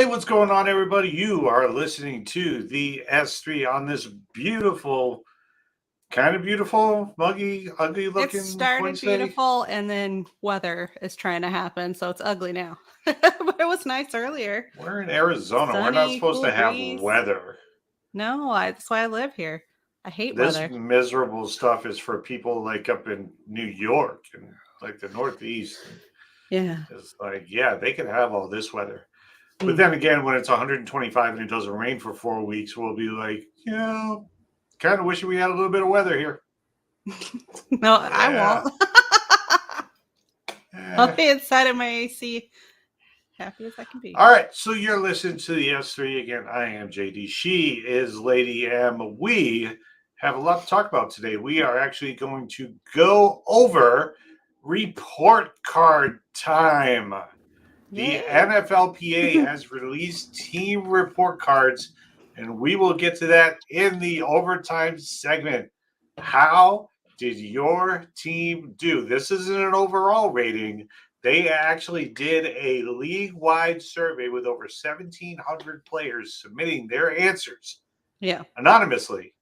Hey, what's going on, everybody? You are listening to the S3 on this beautiful, kind of beautiful, muggy, ugly It looking started Wednesday. beautiful and then weather is trying to happen, so it's ugly now. But it was nice earlier. We're in Arizona. We're not Sunny, supposed cool to have breeze. weather. No, that's why I live here. I hate This weather. miserable stuff is for people like up in New York and like the Northeast. Yeah. It's like, yeah, they can have all this weather. But Mm. then again, when it's 125 and it doesn't rain for 4 weeks, we'll be like, kind of wishing we had a little bit of weather here. No, I Yeah. won't. I'll Eh. be inside of my AC, happy as I can be. All right, so you're listening to the S3 again. I am JD. She is Lady M. We have a lot to talk about today. We are actually going to go over report card time. The Yay. NFLPA has released team report cards, and we will get to that in the overtime segment. How did your team do? This isn't an overall rating. They actually did a league-wide survey with over 1,700 players submitting their answers Yeah. anonymously.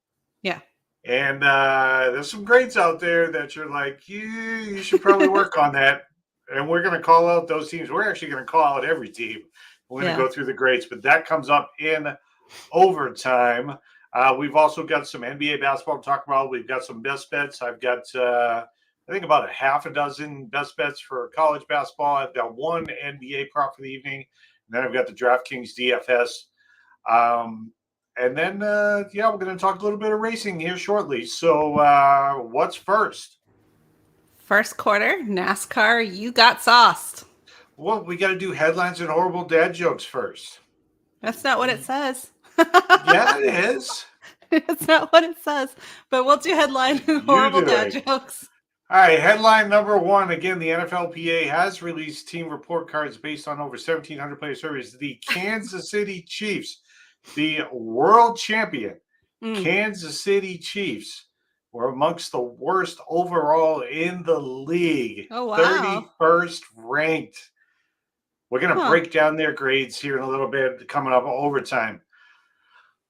Yeah. And there's some grades out there that you're like, you should probably work on that. And we're going to call out those teams. We're actually going to call out every team. We're going to Yeah. go through the grades, but that comes up in overtime. We've also got some NBA basketball to talk about. We've got some best bets. I've got, I think, about a half a dozen best bets for college basketball. I've got one NBA prop for the evening. And then I've got the DraftKings DFS. And then, we're going to talk a little bit of racing here shortly. So what's first? First quarter, NASCAR, you got sauced. Well, we got to do headlines and horrible dad jokes first. That's not what it says. Yeah, it is. It's not what it says. But we'll do headline and horrible dad doing. jokes. All right, headline number one. Again, the NFLPA has released team report cards based on over 1,700 player surveys. The Kansas City Chiefs, the world champion, Kansas City Chiefs, were amongst the worst overall in the league. Oh, wow. 31st ranked. We're going to break down their grades here in a little bit, coming up overtime.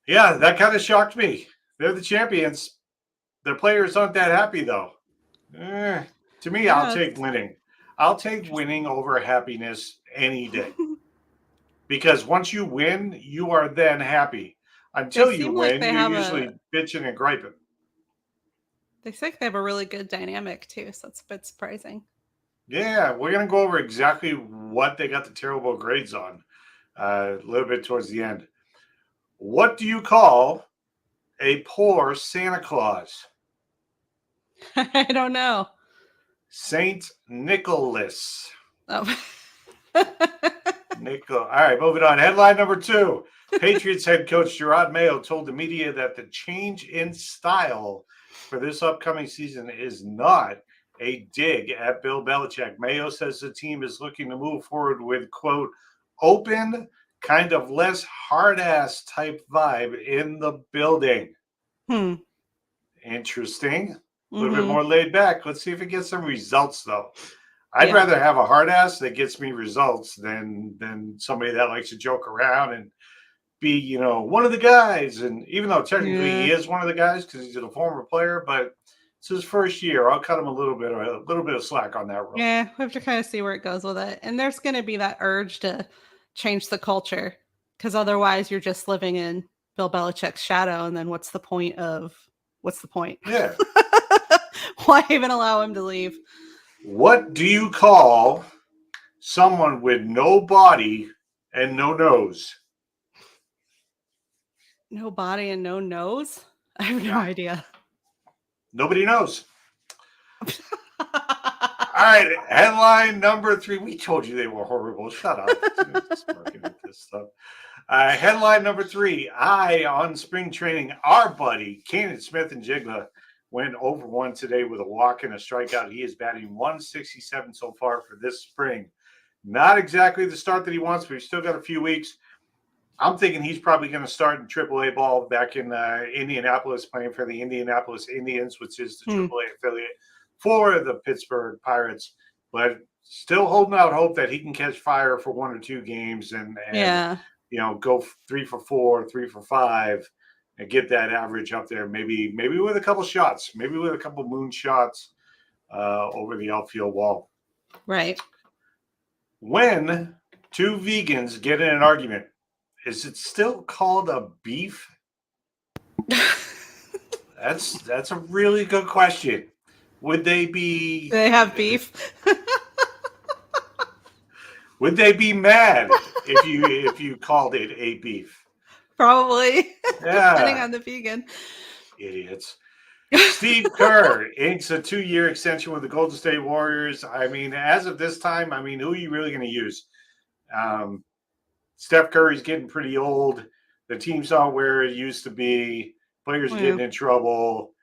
Yeah, that kind of shocked me. They're the champions. Their players aren't that happy, though. To me, Yeah, I'll take winning. I'll take winning over happiness any day. Because once you win, you are then happy. Until you seem like win, they you're have usually bitching and griping. They say they have a really good dynamic, too, so it's a bit surprising. Yeah, we're going to go over exactly what they got the terrible grades on a little bit towards the end. What do you call a poor Santa Claus? I don't know. Saint Nicholas. Oh. All right, moving on. Headline number two. Patriots head coach Gerard Mayo told the media that the change in style for this upcoming season is not a dig at Bill Belichick. Mayo says the team is looking to move forward with, quote, open, kind of less hard-ass type vibe in the building. Interesting. A little bit more laid back. Let's see if it gets some results, though. I'd rather have a hard ass that gets me results than somebody that likes to joke around and be, one of the guys. And even though technically he is one of the guys because he's a former player, but it's his first year. I'll cut him a little bit of slack on that rope. Yeah, we have to kind of see where it goes with it. And there's going to be that urge to change the culture because otherwise you're just living in Bill Belichick's shadow. And then what's the point? Yeah. Why even allow him to leave? What do you call someone with no body and no nose? No body and no nose? I have no idea. Nobody knows. All right, headline number three. We told you they were horrible. Shut up. Just marking at this stuff. Headline number three. On spring training, our buddy, Kanan Smith-Njigba, went over one today with a walk and a strikeout. He is batting 167 so far for this spring. Not exactly the start that he wants, but he's still got a few weeks. I'm thinking he's probably going to start in AAA ball back in Indianapolis, playing for the Indianapolis Indians, which is the AAA affiliate for the Pittsburgh Pirates. But still holding out hope that he can catch fire for one or two games and go 3 for 4, 3 for 5, and get that average up there. Maybe with a couple shots, maybe with a couple moon shots over the outfield wall. Right. When two vegans get in an argument, is it still called a beef? That's a really good question. Would they be? They have beef. Would they be mad if you called it a beef? Probably. Yeah. Depending on the vegan. Idiots. Steve Kerr inks a 2-year extension with the Golden State Warriors. I mean, as of this time, who are you really going to use? Steph Curry's getting pretty old. The team's not where it used to be. Players are getting in trouble.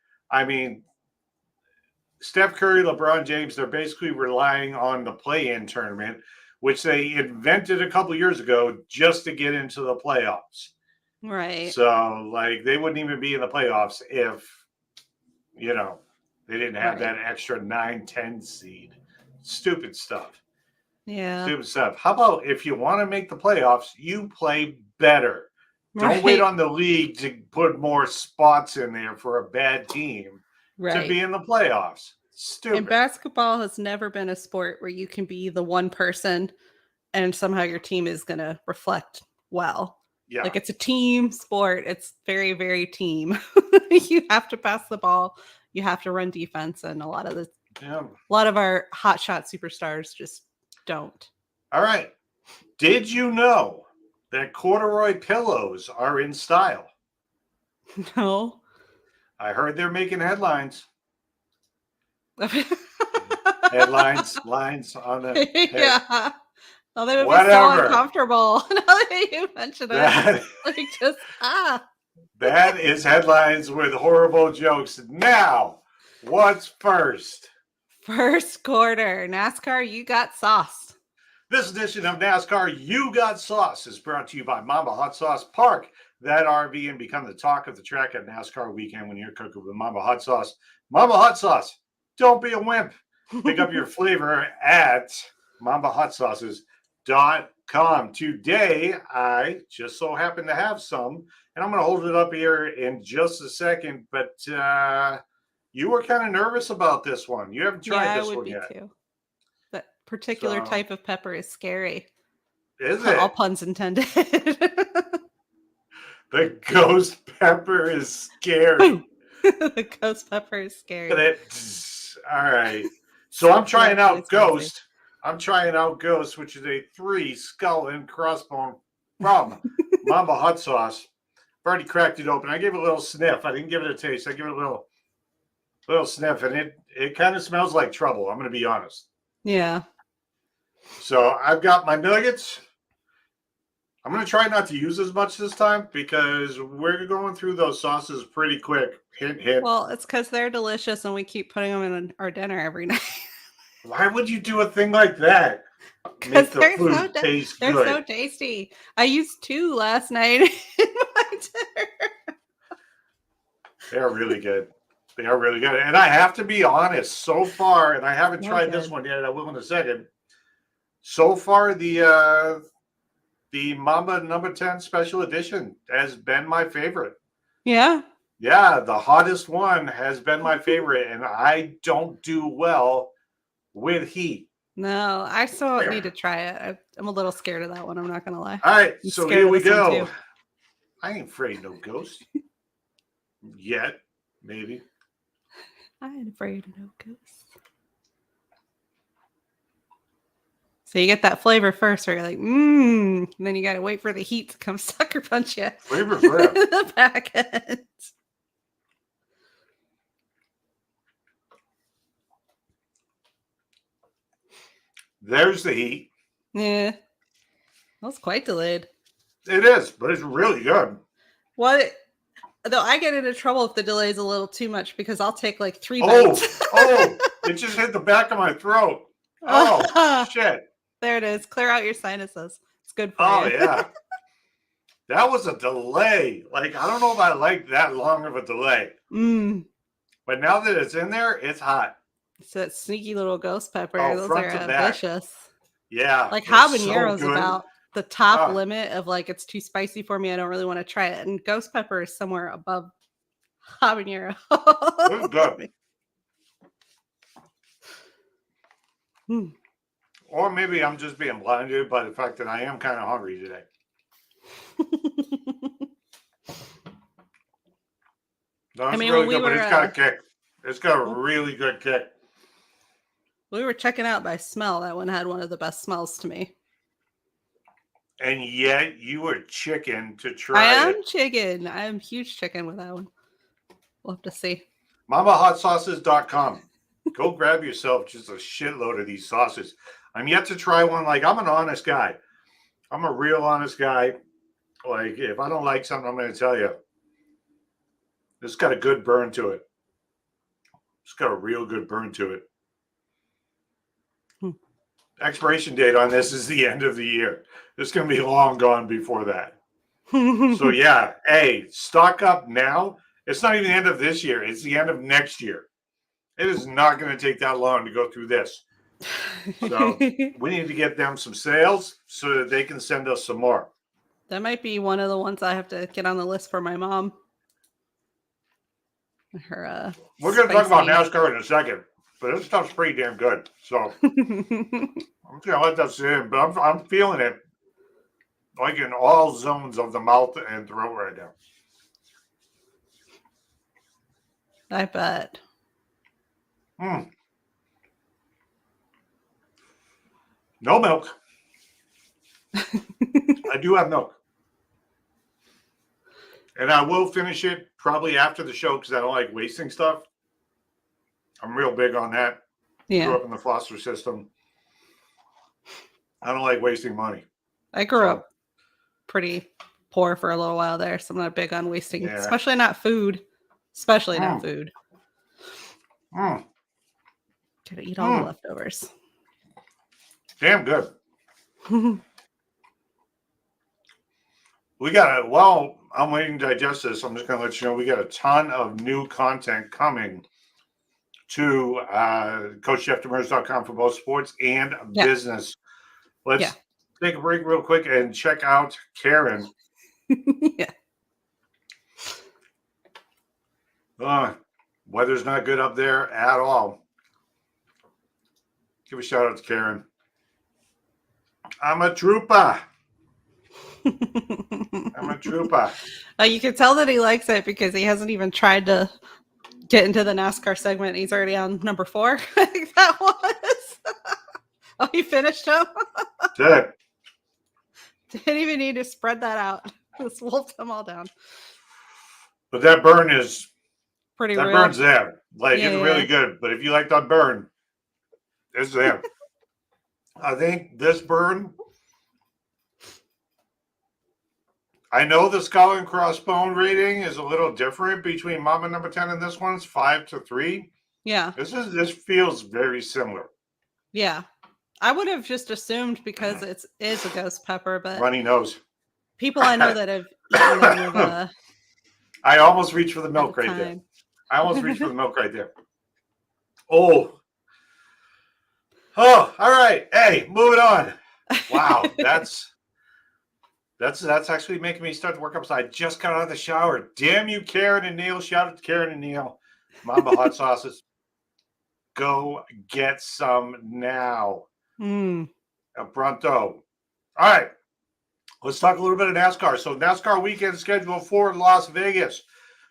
Steph Curry, LeBron James, they're basically relying on the play-in tournament, which they invented a couple years ago just to get into the playoffs. Right. So, they wouldn't even be in the playoffs if, they didn't have that extra 9-10 seed. Stupid stuff. Yeah. Stupid stuff. How about if you want to make the playoffs, you play better. Don't wait on the league to put more spots in there for a bad team to be in the playoffs. Stupid. And basketball has never been a sport where you can be the one person and somehow your team is going to reflect well. Yeah. It's a team sport. It's very, very team. You have to pass the ball. You have to run defense. And a lot of our hotshot superstars just don't. All right. Did you know that corduroy pillows are in style? No. I heard they're making headlines. Headlines, lines on the head. Yeah. Oh, they would be so uncomfortable. Now that you mention it. That is headlines with horrible jokes. Now, what's first? First quarter. NASCAR, you got sauce. This edition of NASCAR, You Got Sauce, is brought to you by Mamba Hot Sauce. Park that RV and become the talk of the track at NASCAR weekend when you're cooking with Mamba Hot Sauce. Mamba Hot Sauce, don't be a wimp. Pick up your flavor at MambaHotSauces.com. Today, I just so happen to have some, and I'm going to hold it up here in just a second, but you were kind of nervous about this one. You haven't tried this one yet. Yeah, I would be too. That particular type of pepper is scary. Is it? All puns intended. The ghost pepper is scary. The ghost pepper is scary. All right. So I'm trying out Ghost. I'm trying out Ghost, which is a 3 skull and crossbone from Mamba Hot Sauce. I've already cracked it open. I gave it a little sniff. I didn't give it a taste. I give it a little sniff, and it kind of smells like trouble. I'm going to be honest. Yeah. So I've got my nuggets. I'm going to try not to use as much this time because we're going through those sauces pretty quick. Hint, hint. Well, it's because they're delicious and we keep putting them in our dinner every night. Why would you do a thing like that? Because they're so tasty. I used 2 last night in my dinner. They're really good. They are really good. And I have to be honest, so far, and I haven't tried this one yet, I will in a second. So far, the Mamba number 10 special edition has been my favorite. Yeah. Yeah, the hottest one has been my favorite, and I don't do well with heat. No, I still need to try it. I'm a little scared of that one. I'm not going to lie. All right, so here we go. I ain't afraid no ghost. Yet, maybe. I ain't afraid of no ghosts. So you get that flavor first, where you're like, and then you got to wait for the heat to come sucker punch you. Flavor first. The back end. There's the heat. Yeah. That's quite delayed. It is, but it's really good. Though I get into trouble if the delay is a little too much because I'll take like 3 bites. It just hit the back of my throat. Oh, shit. There it is. Clear out your sinuses. It's good for you. Oh, yeah. That was a delay. I don't know if I like that long of a delay. But now that it's in there, it's hot. It's that sneaky little ghost pepper. Those are vicious. Yeah. Like habanero's about the top limit of like it's too spicy for me. I don't really want to try it. And ghost pepper is somewhere above habanero. This is good. Or maybe I'm just being blinded by the fact that I am kind of hungry today. No, it's really good, but it's got a kick. It's got a really good kick. We were checking out by smell. That one had one of the best smells to me. And yet you were chicken to try it. I am chicken. I am huge chicken with that one. We'll have to see. MamaHotSauces.com. Go grab yourself just a shitload of these sauces. I'm yet to try one. Like, I'm an honest guy. I'm a real honest guy. Like, if I don't like something, I'm going to tell you. It's got a good burn to it. It's got a real good burn to it. Expiration date on this is the end of the year. It's going to be long gone before that. So, yeah. Hey, stock up now. It's not even the end of this year. It's the end of next year. It is not going to take that long to go through this. So we need to get them some sales so that they can send us some more. That might be one of the ones I have to get on the list for my mom. Her we're going to talk about NASCAR in a second, but this stuff's pretty damn good. So I'm going to let that sit in, but I'm feeling it like in all zones of the mouth and throat right now. I bet. No milk. I do have milk. And I will finish it probably after the show because I don't like wasting stuff. I'm real big on that. Yeah. Grew up in the foster system. I don't like wasting money. I grew up pretty poor for a little while there, so I'm not big on wasting, especially not food. Especially not food. Gotta eat all the leftovers. Damn good. We got while I'm waiting to digest this, I'm just going to let you know we got a ton of new content coming to CoachJeffDemers.com for both sports and business. Let's take a break real quick and check out Karen. Weather's not good up there at all. Give a shout out to Karen. I'm a trooper. I'm a trooper. You can tell that he likes it because he hasn't even tried to get into the NASCAR segment. He's already on number 4. I think that was. Oh, he finished him? Good. Didn't even need to spread that out. Just wolfed them all down. But that burn is pretty that real. Burn's there. Like, it's really good. But if you like that burn, it's there. I think this burn, I know the skull and crossbone rating is a little different between Mama number 10 and this one. It's 5-3. Yeah. This feels very similar. Yeah. I would have just assumed because it is a ghost pepper, but runny nose. People I know that have eaten them with I almost reached for the milk right there. I almost reached for the milk right there. Oh, all right. Hey, moving on. Wow, that's actually making me start to work up. So I just got out of the shower. Damn you, Karen and Neil. Shout out to Karen and Neil. Mamba hot sauces. Go get some now. Pronto. All right. Let's talk a little bit of NASCAR. So NASCAR weekend schedule for Las Vegas.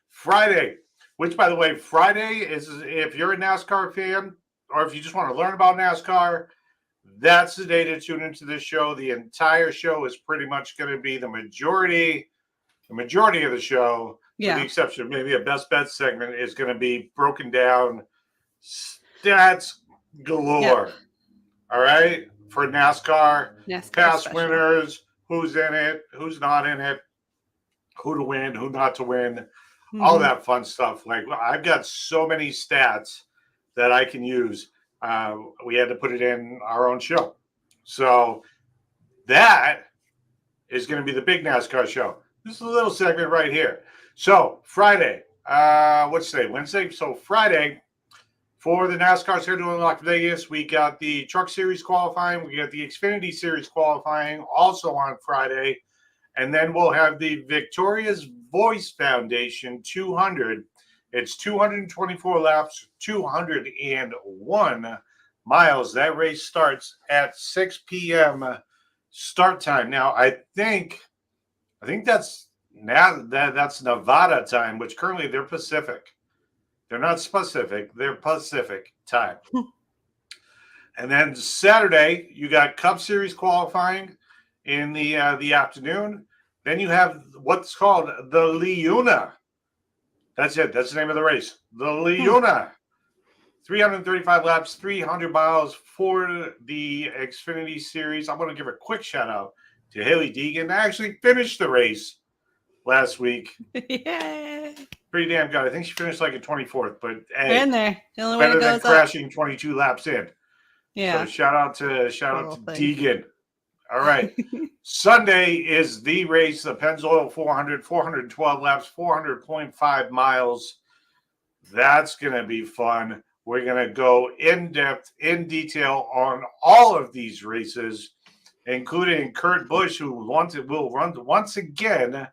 Friday, which, by the way, Friday is, if you're a NASCAR fan or if you just want to learn about NASCAR, that's the day to tune into this show. The entire show is pretty much going to be the majority of the show, with the exception of maybe a best bet segment, is going to be broken down stats galore. All right, for NASCAR past special winners, who's in it, who's not in it, who to win, who not to win, all that fun stuff. Like, I've got so many stats that I can use. We had to put it in our own show. So that is going to be the big NASCAR show. This is a little segment right here. So Friday, what's today? Wednesday. So Friday, For the NASCAR schedule in Las Vegas, we got the Truck Series qualifying. We got the Xfinity Series qualifying also on Friday. And then we'll have the Victoria's Voice Foundation 200. It's 224 laps, 201 miles. That race starts at 6 p.m. start time. Now, I think that's Nevada time, which currently they're Pacific. They're not specific. They're Pacific time. And then Saturday, you got Cup Series qualifying in the afternoon. Then you have what's called the Liuna. That's it. That's the name of the race. The Liuna. 335 laps, 300 miles for the Xfinity Series. I'm going to give a quick shout out to Haley Deegan. I actually finished the race last week. Yeah. Pretty damn good. I think she finished like a 24th, but We're in there. The only way better to go than is crashing up. 22 laps in. Yeah. So shout out to Deegan. All right. Sunday is the race, the Pennzoil 400, 412 laps, 400.5 miles. That's going to be fun. We're going to go in depth, in detail on all of these races, including Kurt Busch, who will run once again.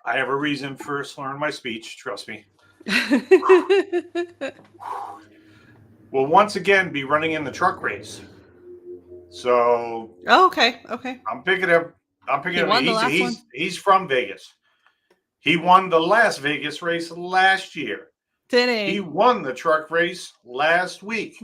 I have a reason for slurring my speech. Trust me. Will once again be running in the truck race. So. Oh, okay. I'm picking him. He won the last one. He's from Vegas. He won the Las Vegas race last year. Did he? He won the truck race last week.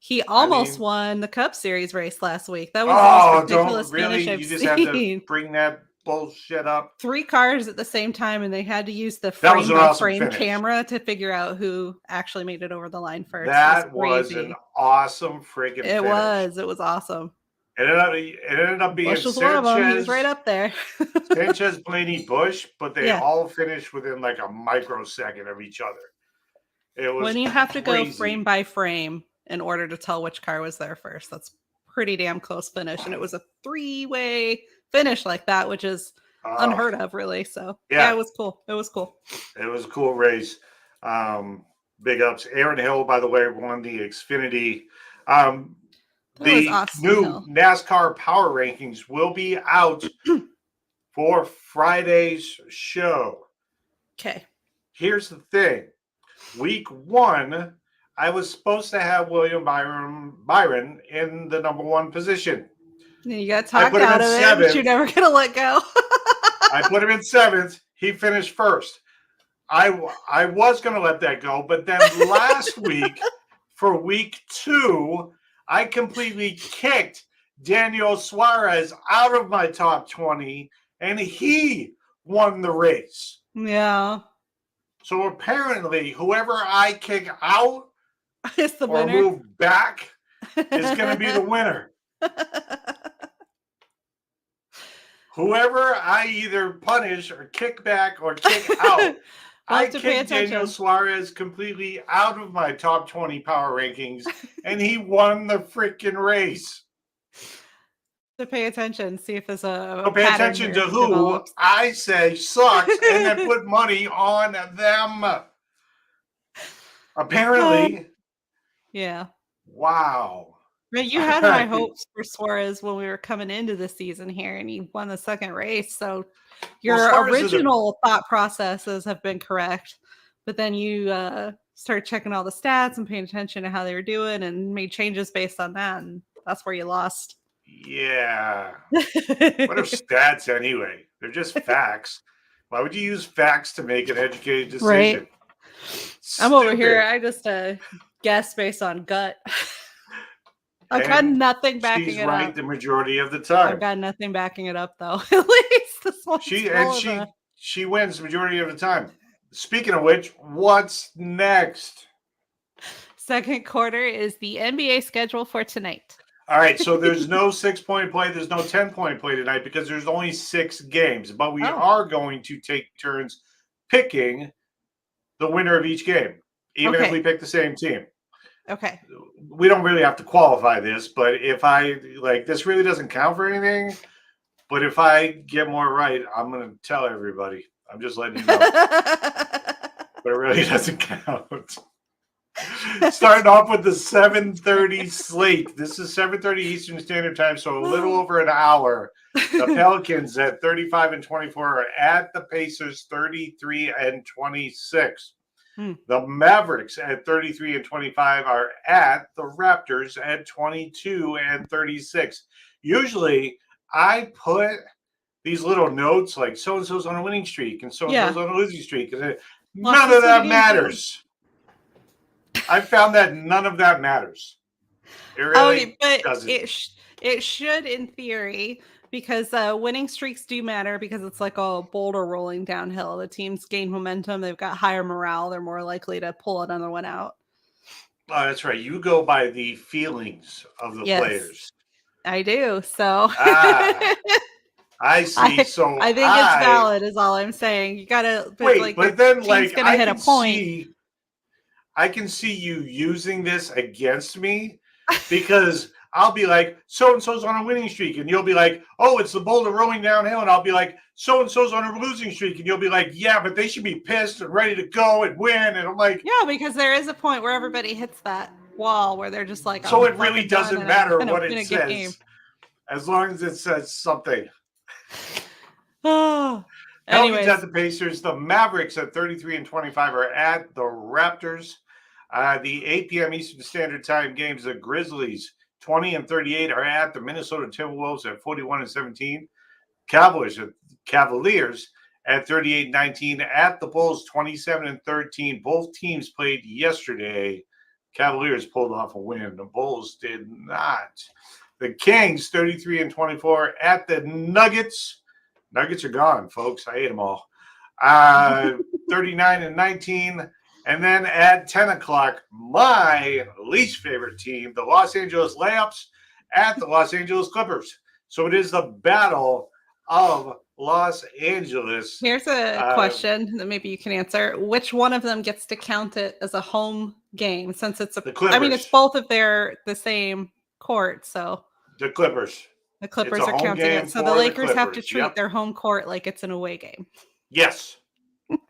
He almost won the Cup Series race last week. That was the most ridiculous finish I've You just seen. had to bring that bullshit up. 3 cars at the same time, and they had to use the frame-by-frame camera to figure out who actually made it over the line first. That was an awesome friggin' finish. It was awesome. It ended up being Busch was one of them. He was right up there. Sanchez, Blaney, Busch, but they all finished within like a microsecond of each other. It was when you have to go frame by frame in order to tell which car was there first. That's pretty damn close finish, and it was a 3-way finish like that, which is unheard of, really. So yeah, it was cool. It was cool. It was a cool race. Big ups. Aaron Hill, by the way, won the Xfinity. The new NASCAR Power Rankings will be out for Friday's show. Okay. Here's the thing. Week 1, I was supposed to have William Byron in the number 1 position. You got talked out of it, but you're never going to let go. I put him in 7th. He finished 1st. I was going to let that go, but then last week, for week 2, I completely kicked Daniel Suarez out of my top 20, and he won the race. Yeah. So apparently, whoever I kick out is the or winner. Move back is going to be the winner. Whoever I either punish or kick back or kick out, I kicked Daniel Suarez completely out of my top 20 power rankings, and he won the freaking race. To pay attention, see if there's a pay attention to who develops. I say sucks, and then put money on them. Apparently. Yeah. Wow. But you had high hopes for Suarez when we were coming into the season here, and he won the second race. So your original thought processes have been correct, but then you started checking all the stats and paying attention to how they were doing and made changes based on that, and that's where you lost. Yeah. What are stats anyway? They're just facts. Why would you use facts to make an educated decision? Right. I'm over here. I just guess based on gut. I've got nothing backing it up. She's right the majority of the time. I've got nothing backing it up, though. At least this one's she wins the majority of the time. Speaking of which, what's next? Second quarter is the NBA schedule for tonight. All right, so there's no 6-point play. There's no 10-point play tonight because there's only 6 games. But we are going to take turns picking the winner of each game, even if we pick the same team. Okay. We don't really have to qualify this, but if this really doesn't count for anything. But if I get more right, I'm going to tell everybody. I'm just letting you know. But it really doesn't count. Starting off with the 7:30 slate. This is 7:30 Eastern Standard Time, so a little over an hour. The Pelicans at 35-24 are at the Pacers 33-26. The Mavericks at 33-25 are at the Raptors at 22-36. Usually, I put these little notes like so-and-so's on a winning streak and so-and-so's on a losing streak. None of that matters. I found that none of that matters. It really doesn't. It should in theory, because winning streaks do matter because it's like a boulder rolling downhill. The teams gain momentum. They've got higher morale. They're more likely to pull another one out. Oh, that's right. You go by the feelings of the players. I do. So I see. I think it's valid is all I'm saying. You gotta but then like gonna hit a point. I can see you using this against me because I'll be like, so-and-so's on a winning streak. And you'll be like, oh, it's the boulder rolling downhill. And I'll be like, so-and-so's on a losing streak. And you'll be like, yeah, but they should be pissed and ready to go and win. And I'm like, yeah, because there is a point where everybody hits that wall where they're just like, so it really doesn't matter what it says as long as it says something. Oh, Pelicans at the Pacers. The Mavericks at 33-25 are at the Raptors. The 8 p.m. Eastern Standard Time games, the Grizzlies 20-38 are at the Minnesota Timberwolves at 41-17. Cavaliers at 38-19 at the Bulls 27-13. Both teams played yesterday. Cavaliers pulled off a win. The Bulls did not. The Kings 33-24 at the Nuggets. Nuggets are gone, folks. I ate them all. 39-19. And then at 10 o'clock, my least favorite team, the Los Angeles Layups at the Los Angeles Clippers. So it is the battle of Los Angeles. Here's a question that maybe you can answer. Which one of them gets to count it as a home game since it's the Clippers. I mean, it's both of the same court, so the Clippers. The Clippers are counting it. So the Lakers have to treat their home court like it's an away game. Yes.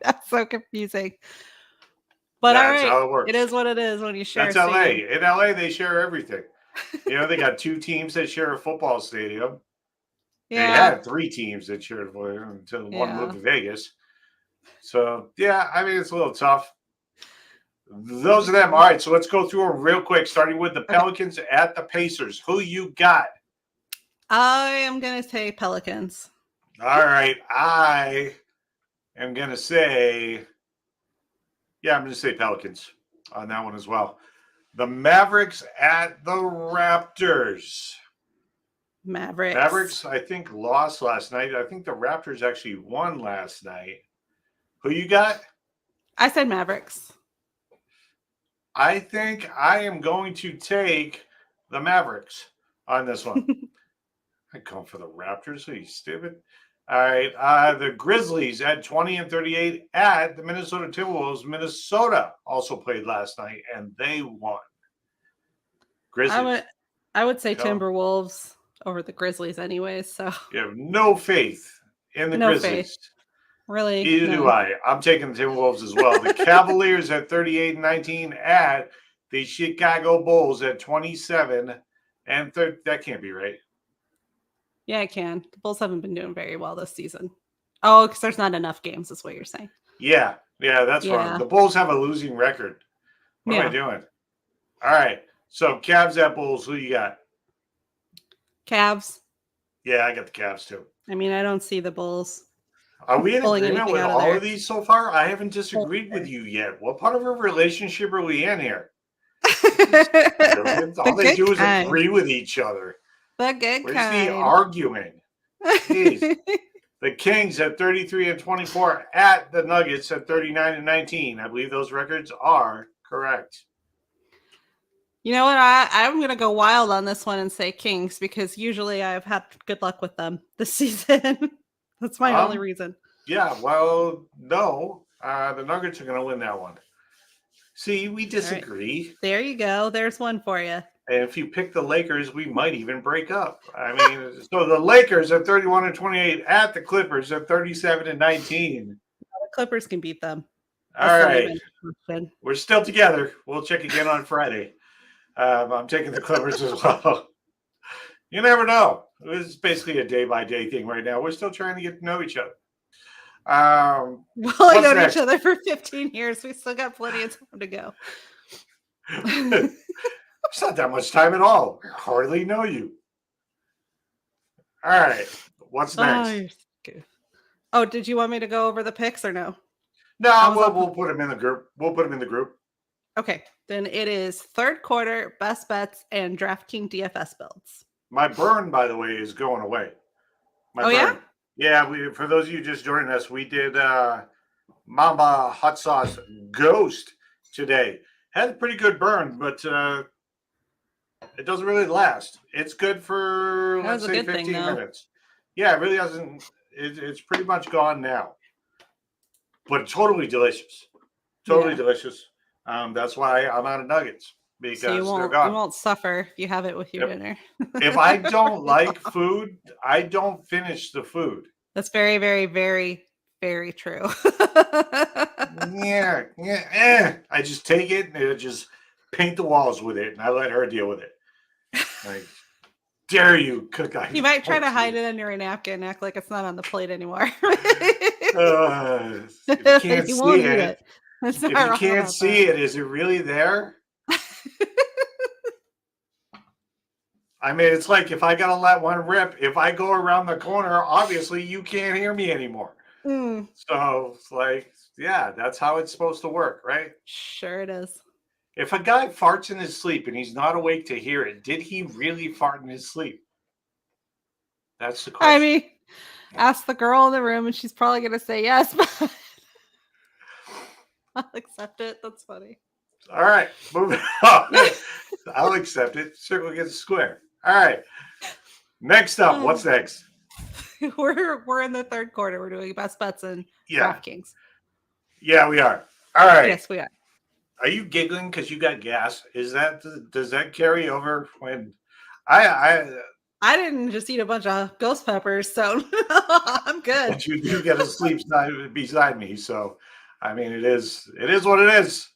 That's so confusing. But that's how it works. It is what it is when you share. That's LA. In LA, they share everything. They got 2 teams that share a football stadium. Yeah. They had 3 teams that shared until one moved to Vegas. So, I mean, it's a little tough. Those are them. All right, so let's go through them real quick, starting with the Pelicans at the Pacers. Who you got? I am going to say Pelicans. All right. I am going to say... I'm going to say Pelicans on that one as well. The Mavericks at the Raptors. Mavericks, I think, lost last night. I think the Raptors actually won last night. Who you got? I said Mavericks. I think I am going to take the Mavericks on this one. I come for the Raptors. Are you stupid? All right, the Grizzlies at 20-38 at the Minnesota Timberwolves. Minnesota also played last night, and they won. Grizzlies. I would say Timberwolves over the Grizzlies anyways. So you have no faith in the Grizzlies. Faith. Really? Neither do I. I'm taking the Timberwolves as well. The Cavaliers at 38-19 at the Chicago Bulls at 27 and that can't be right. Yeah, it can. The Bulls haven't been doing very well this season. Oh, because there's not enough games, is what you're saying. Yeah, that's wrong. The Bulls have a losing record. What am I doing? All right. So, Cavs at Bulls. Who you got? Cavs. Yeah, I got the Cavs too. I mean, I don't see the Bulls. Are we in agreement with all of these so far? I haven't disagreed with you yet. What part of a relationship are we in here? All they do is agree with each other. The good Where's kind. the arguing? Jeez. The Kings at 33-24 at the Nuggets at 39-19. I believe those records are correct. You know what? I'm going to go wild on this one and say Kings because usually I've had good luck with them this season. That's my only reason. Yeah, well, no. The Nuggets are going to win that one. See, we disagree. Right. There you go. There's one for you. And if you pick the Lakers, we might even break up. I mean, so the Lakers at 31-28 at the Clippers at 37-19. The Clippers can beat them. All right. We're still together. We'll check again on Friday. I'm taking the Clippers as well. You never know. It's basically a day-by-day thing right now. We're still trying to get to know each other. We've only known each other for 15 years. We still got plenty of time to go. It's not that much time at all. I hardly know you. All right. What's next? Oh, did you want me to go over the picks or no? No, we'll put them in the group. We'll put them in the group. Okay. Then it is third quarter, best bets, and DraftKings DFS builds. My burn, by the way, is going away. Yeah? Yeah, for those of you just joining us, we did Mamba Hot Sauce Ghost today. Had a pretty good burn, but it doesn't really last. It's good for, let's say, 15 minutes. Yeah, it really doesn't. It's pretty much gone now. But totally delicious. Totally delicious. That's why I'm out of nuggets. Because so they're gone. You won't suffer if you have it with your dinner. If I don't like food, I don't finish the food. That's very, very, very, very true. Yeah. I just take it and just paint the walls with it, and I let her deal with it. Like, dare you cook? You might try to hide it under a napkin and act like it's not on the plate anymore. If you can't see it, is it really there? I mean, it's like if I gotta let one rip, if I go around the corner, obviously you can't hear me anymore. So it's like, yeah, that's how it's supposed to work, right? Sure it is. If a guy farts in his sleep and he's not awake to hear it, did he really fart in his sleep? That's the question. I mean, ask the girl in the room and she's probably going to say yes, but I'll accept it. That's funny. All right, moving on. I'll accept it. Circle gets a square. All right. Next up, what's next? We're in the third quarter. We're doing best bets and DraftKings. Yeah, we are. All right. Yes, we are. Are you giggling because you got gas? Does that carry over when I didn't just eat a bunch of ghost peppers, so I'm good. But you do get to sleep beside me, so I mean it is what it is.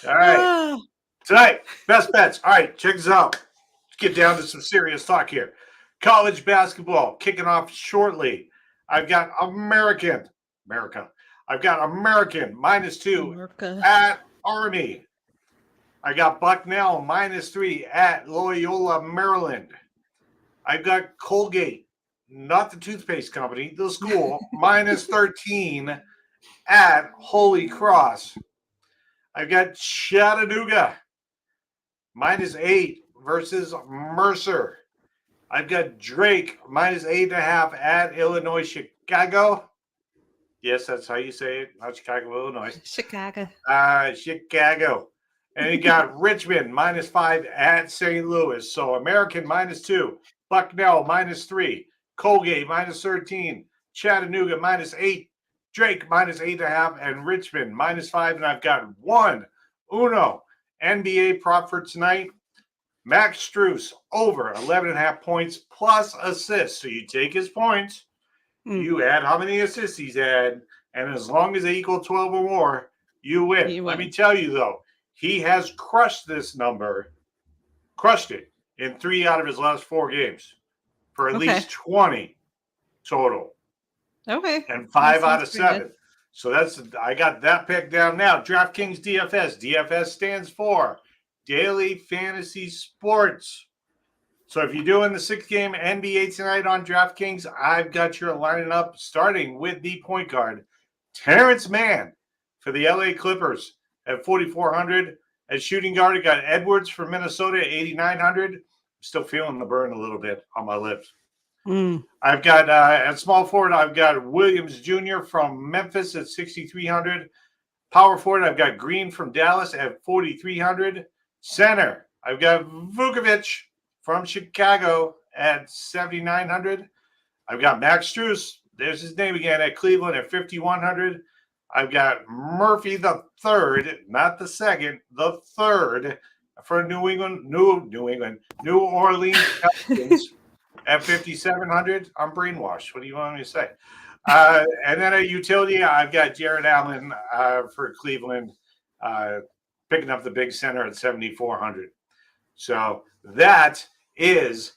All right. Tonight, best bets. All right, check this out. Let's get down to some serious talk here. College basketball kicking off shortly. I've got America. I've got American -2 at Army. I got Bucknell -3 at Loyola, Maryland. I've got Colgate, not the toothpaste company, the school, -13 at Holy Cross. I've got Chattanooga, -8 versus Mercer. I've got Drake, -8.5 at Illinois, Chicago. Yes, that's how you say it. Not Chicago, Illinois. Chicago. Chicago. And you got Richmond, -5 at St. Louis. So American, -2. Bucknell, -3. Colgate, -13. Chattanooga, -8. Drake, -8.5. And Richmond, -5. And I've got Uno NBA prop for tonight. Max Strus, over 11.5 points plus assists. So you take his points. You add how many assists he's had, and as long as they equal 12 or more, you win. Let me tell you, though, he has crushed this number, crushed it in 3 out of his last 4 games for at least 20 total. Okay. And 5 out of 7. So I got that pick down now. DraftKings DFS. DFS stands for Daily Fantasy Sports. So if you're doing the 6-game NBA tonight on DraftKings, I've got your lining up starting with the point guard, Terrence Mann for the LA Clippers at 4,400. At shooting guard, I got Edwards for Minnesota at 8,900. I'm still feeling the burn a little bit on my lips. I've got at small forward, I've got Williams Jr. from Memphis at 6,300. Power forward, I've got Green from Dallas at 4,300. Center, I've got Vukovic from Chicago at 7,900. I've got Max Strus, there's his name again, at Cleveland at 5,100. I've got Murphy the third, not the second, the third for New Orleans Pelicans at 5,700. I'm brainwashed. What do you want me to say? And then a utility, I've got Jared Allen for Cleveland, picking up the big center at 7,400. So that is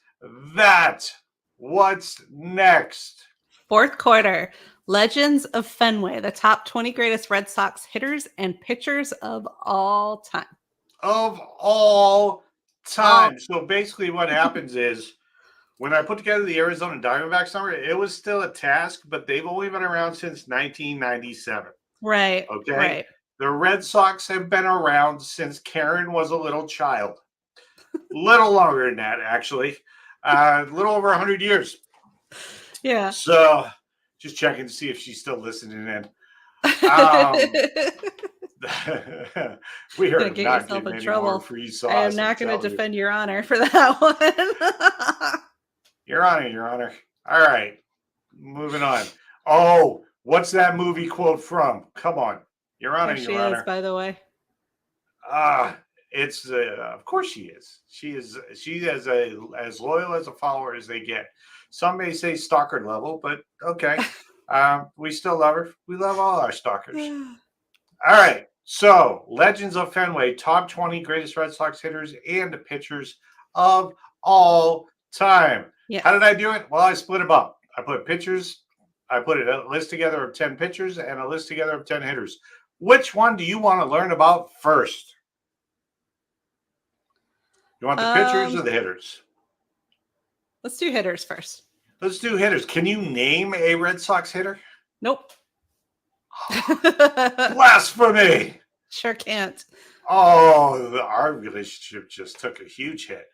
that. What's next? Fourth quarter, Legends of Fenway, the top 20 greatest Red Sox hitters and pitchers of all time. Of all time. So basically what happens is when I put together the Arizona Diamondbacks number, it was still a task, but they've only been around since 1997. Right. Okay. Right. The Red Sox have been around since Karen was a little child. Little longer than that, actually. A little over 100 years. Yeah. So just checking to see if she's still listening in. We are not getting any more free sauce. I am not going to defend your honor for that one. Your honor. All right. Moving on. Oh, what's that movie quote from? Come on. Your honor, she your honor. Is, by the way. It's of course she is. She is as loyal as a follower as they get. Some may say stalker level, but okay. We still love her. We love all our stalkers. All right. So, Legends of Fenway, top 20 greatest Red Sox hitters and pitchers of all time. Yeah. How did I do it? Well, I split them up. I put pitchers. I put a list together of 10 pitchers and a list together of 10 hitters. Which one do you want to learn about first? You want the pitchers or the hitters? Let's do hitters first. Let's do hitters. Can you name a Red Sox hitter? Nope. Blasphemy. Sure can't. Oh, our relationship just took a huge hit.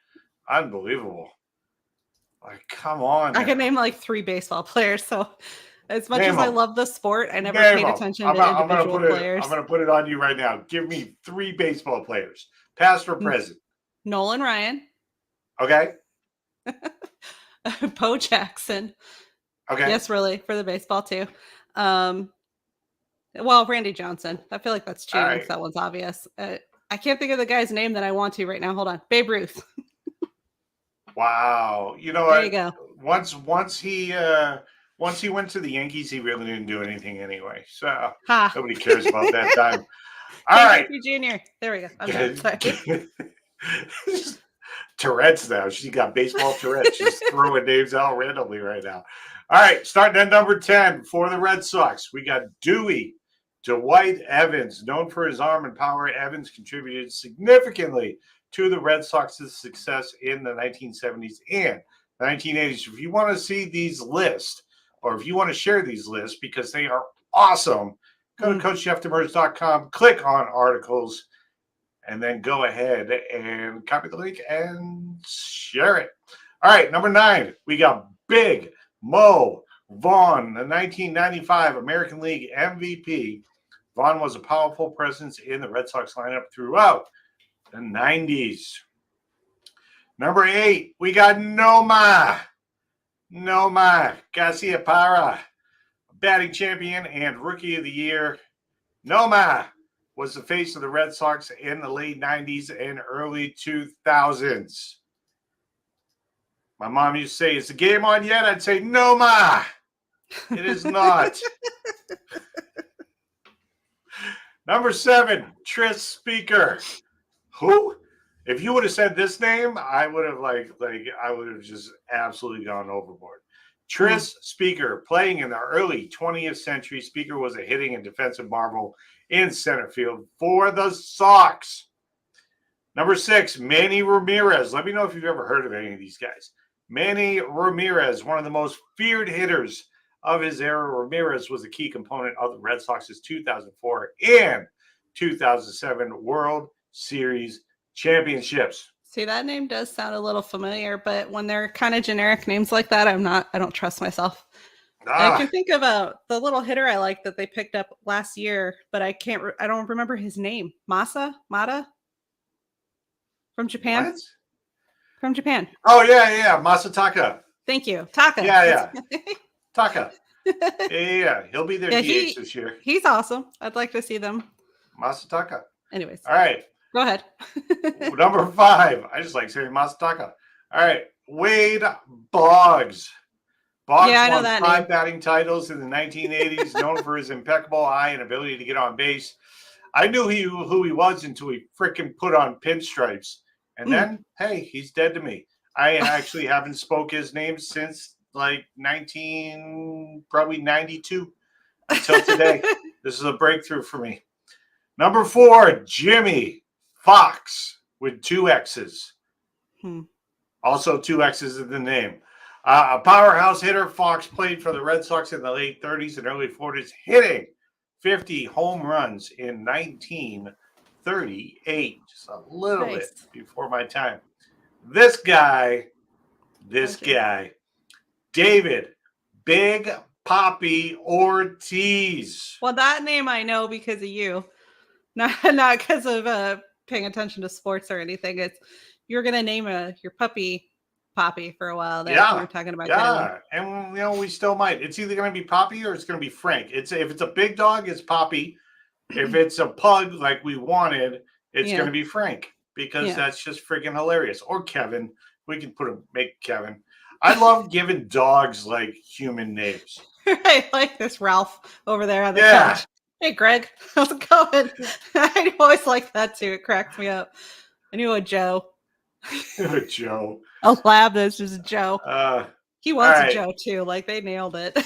Unbelievable. Like, come on. I can name like 3 baseball players. So as much as I love the sport, I never paid attention to individual players. I'm going to put it on you right now. Give me 3 baseball players, past or present. Nolan Ryan. Okay. Bo Jackson. Okay. Yes, really, for the baseball too. Well, Randy Johnson. I feel like that's cheating. Right. That one's obvious. I can't think of the guy's name that I want to right now. Hold on. Babe Ruth. Wow. You know there what? You go. Once he went to the Yankees, he really didn't do anything anyway. So nobody cares about that time. All right. Jr. There we go. I'm sorry. Tourette's now. She got baseball Tourette's. She's throwing names out randomly right now. All right. Starting at number 10 for the Red Sox, we got Dwight Evans. Known for his arm and power, Evans contributed significantly to the Red Sox's success in the 1970s and 1980s. If you want to see these lists, or if you want to share these lists because they are awesome, go to CoachJeffDemers.com, click on articles, and then go ahead and copy the link and share it. All right, number 9, we got Big Mo Vaughn, the 1995 American League MVP. Vaughn was a powerful presence in the Red Sox lineup throughout the 90s. Number 8, we got Nomar Garciaparra, batting champion and rookie of the year. Nomar was the face of the Red Sox in the late 90s and early 2000s. My mom used to say, "Is the game on yet?" I'd say, "Nomar." It is not. Number 7, Tris Speaker. Who? If you would have said this name, I would have I would have just absolutely gone overboard. Tris Speaker, playing in the early 20th century. Speaker was a hitting and defensive marvel in center field for the Sox. Number 6, Manny Ramirez. Let me know if you've ever heard of any of these guys. Manny Ramirez, one of the most feared hitters of his era. Ramirez was a key component of the Red Sox's 2004 and 2007 World Series championships. See, that name does sound a little familiar, but when they're kind of generic names like that, I don't trust myself. I can think of the little hitter I like that they picked up last year, but I don't remember his name. Mata from Japan. What? From Japan. Oh yeah, Masataka. Thank you, Taka. Yeah. Taka. Yeah. He'll be their DH this year. He's awesome. I'd like to see them. Masataka. Anyways. All right. Go ahead. Number 5. I just like saying Masataka. All right. Wade Boggs. Boggs Yeah, I know won that 5 name. batting titles in the 1980s, known for his impeccable eye and ability to get on base. I knew who he was until he freaking put on pinstripes. And then, hey, he's dead to me. I actually haven't spoke his name since like probably 92 until today. This is a breakthrough for me. Number 4, Jimmy Fox with 2 X's. Also 2 X's in the name. A powerhouse hitter, Fox played for the Red Sox in the late 30s and early 40s, hitting 50 home runs in 1938. Just a little bit before my time. This guy, David Big Papi Ortiz. Well, that name I know because of you. Not because of paying attention to sports or anything. It's you're gonna name your puppy Poppy for a while. That you were talking about. Yeah, and we still might. It's either gonna be Poppy or it's gonna be Frank. If it's a big dog, it's Poppy. If it's a pug like we wanted, it's gonna be Frank because that's just freaking hilarious. Or Kevin. We can make Kevin. I love giving dogs like human names. Right, like this Ralph over there on the couch. Hey, Greg, how's it going? I always like that too. It cracks me up. I knew a Joe. Joe. A lab that's just Joe. He was a Joe too. Like they nailed it.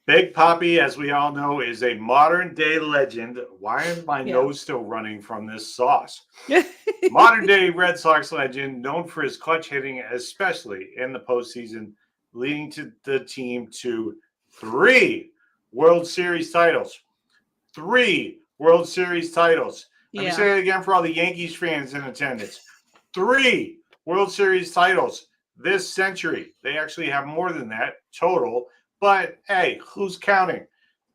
Big Papi, as we all know, is a modern day legend. Why is my nose still running from this sauce? Modern day Red Sox legend, known for his clutch hitting, especially in the postseason, leading to the team to 3 World Series titles. 3 World Series titles. Let me say it again for all the Yankees fans in attendance. 3 World Series titles this century. They actually have more than that total. But, hey, who's counting?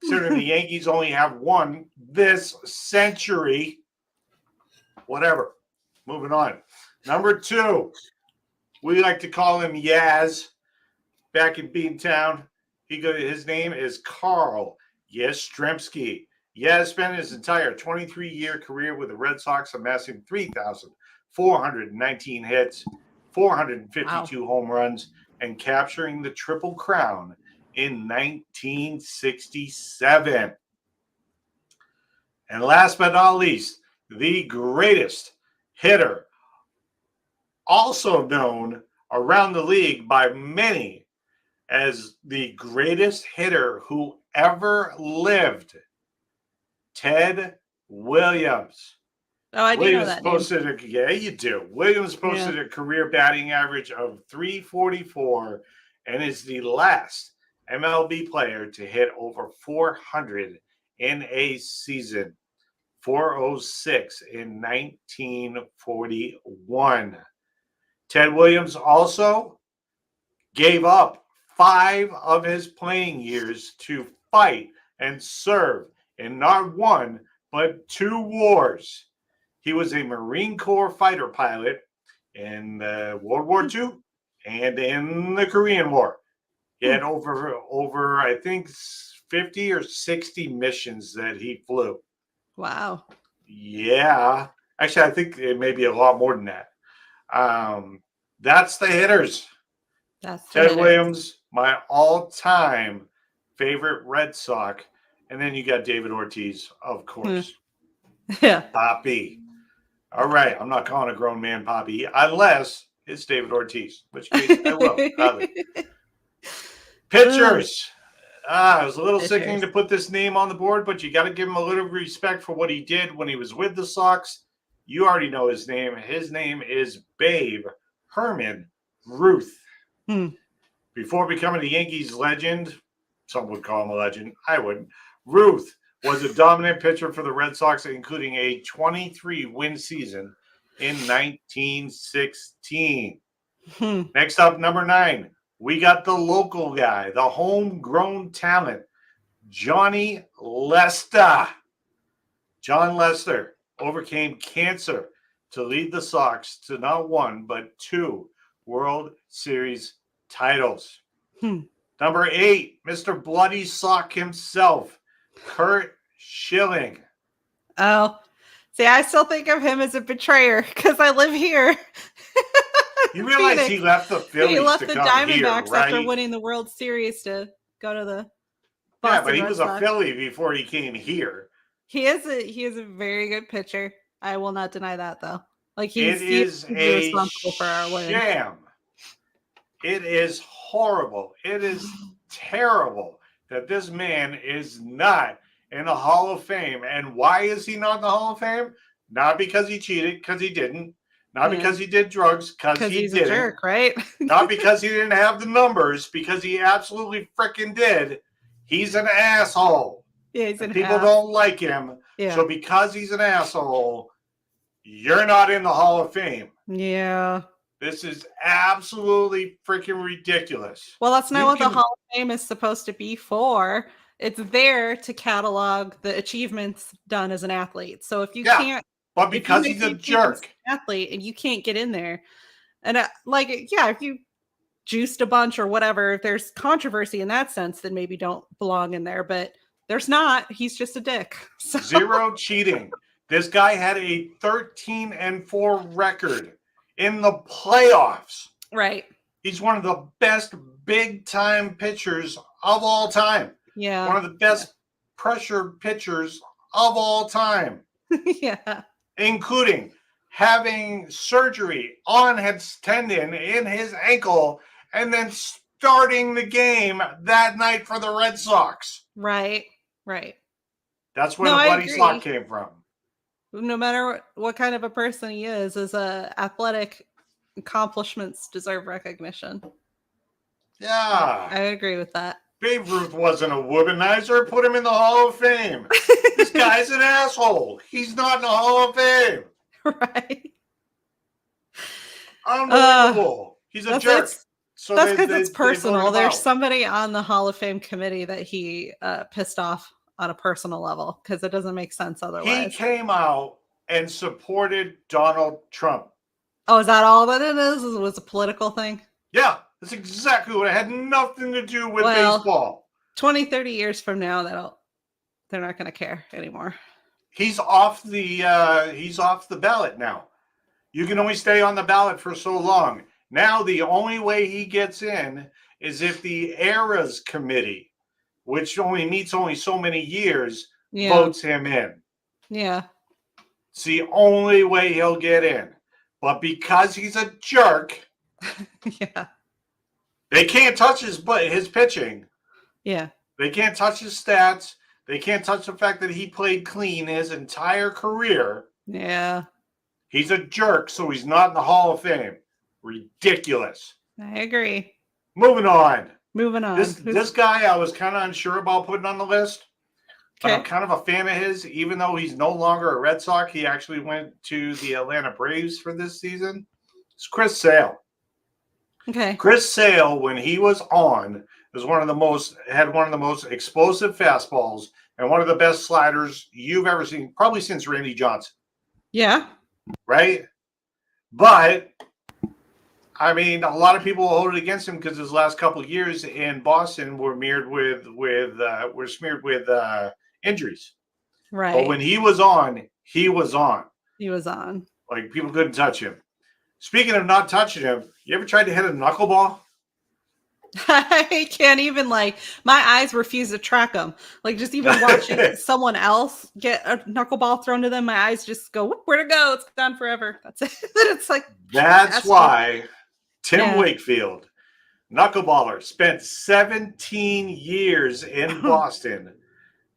Considering the Yankees only have 1 this century. Whatever. Moving on. Number 2. We like to call him Yaz. Back in Beantown. His name is Carl Yastrzemski. Yaz spent his entire 23-year career with the Red Sox, amassing 3,419 hits, 452 home runs, and capturing the Triple Crown in 1967. And last but not least, the greatest hitter, also known around the league by many as the greatest hitter who ever lived, Ted Williams. Oh, I do know that name. Yeah, you do. Williams posted a career batting average of .344 and is the last MLB player to hit over 400 in a season. 406 in 1941. Ted Williams also gave up 5 of his playing years to fight and serve in not 1, but 2 wars. He was a Marine Corps fighter pilot in World War II and in the Korean War. He had over I think 50 or 60 missions that he flew. Wow. Yeah. Actually, I think it may be a lot more than that. That's the hitters. Ted Williams, my all-time favorite Red Sox. And then you got David Ortiz, of course. Yeah. Papi. All right. I'm not calling a grown man Papi unless it's David Ortiz, which case I will. Pitchers. It was a little sickening to put this name on the board, but you got to give him a little respect for what he did when he was with the Sox. You already know his name. His name is Babe Herman Ruth. Before becoming the Yankees legend, some would call him a legend. I wouldn't. Ruth was a dominant pitcher for the Red Sox, including a 23-win season in 1916. Next up, number 9. We got the local guy, the homegrown talent, Johnny Lester. John Lester overcame cancer to lead the Sox to not 1, but 2 World Series titles. Number 8, Mr. Bloody Sock himself, Curt Schilling. Oh, see, I still think of him as a betrayer because I live here. You realize Phoenix. he left the Phillies He left to the come Diamondbacks here, right? after winning the World Series to go to the Boston Yeah, but he Red was Sox. a Philly before he came here. He is a very good pitcher. I will not deny that though. Like It is a responsible for our win. sham. It is horrible. It is terrible that this man is not in the Hall of Fame. And why is he not in the Hall of Fame? Not because he cheated, because he didn't. Not because he did drugs, because he he's didn't. A jerk, right? Not because he didn't have the numbers, because he absolutely freaking did. He's an asshole. Yeah, people don't like him. Yeah. So because he's an asshole, you're not in the Hall of Fame. Yeah. This is absolutely freaking ridiculous. Well, that's not what the Hall of Fame is supposed to be for. It's there to catalog the achievements done as an athlete. So if you can't, but because he's a jerk, athlete, and you can't get in there, and if you juiced a bunch or whatever, if there's controversy in that sense, then maybe don't belong in there. But there's not. He's just a dick. So. Zero cheating. This guy had a 13-4 record in the playoffs. Right. He's one of the best big-time pitchers of all time. Yeah. One of the best pressure pitchers of all time. Yeah. Including having surgery on his tendon in his ankle and then starting the game that night for the Red Sox. Right. Right. That's where the bloody sock came from. No matter what kind of a person he is, his athletic accomplishments deserve recognition. Yeah. I agree with that. Babe Ruth wasn't a womanizer. Put him in the Hall of Fame. This guy's an asshole. He's not in the Hall of Fame. Right. Unbelievable. He's a jerk. That's because it's personal. There's somebody on the Hall of Fame committee that he pissed off on a personal level because it doesn't make sense otherwise. He came out and supported Donald Trump. Oh, is that all that it is? It was a political thing? Yeah, that's exactly what it had nothing to do with baseball. 20, 30 years from now, they're not going to care anymore. He's off the ballot now. You can only stay on the ballot for so long. Now the only way he gets in is if the Eras Committee, which only meets so many years, votes him in. Yeah. It's the only way he'll get in. But because he's a jerk, they can't touch his pitching. Yeah. They can't touch his stats. They can't touch the fact that he played clean his entire career. Yeah. He's a jerk, so he's not in the Hall of Fame. Ridiculous. I agree. Moving on. This guy I was kind of unsure about putting on the list. Okay. But I'm kind of a fan of his, even though he's no longer a Red Sox. He actually went to the Atlanta Braves for this season. It's Chris Sale. Okay. Chris Sale, when he was on, had one of the most explosive fastballs and one of the best sliders you've ever seen, probably since Randy Johnson. Yeah. Right? But I mean, a lot of people hold it against him because his last couple of years in Boston were smeared with injuries. Right. But when he was on, he was on. He was on. Like, people couldn't touch him. Speaking of not touching him, you ever tried to hit a knuckleball? I can't even, my eyes refuse to track them. Like, just even watching someone else get a knuckleball thrown to them, my eyes just go, where'd it go? It's gone forever. That's it. It's like, that's why Tim Wakefield, knuckleballer, spent 17 years in Boston.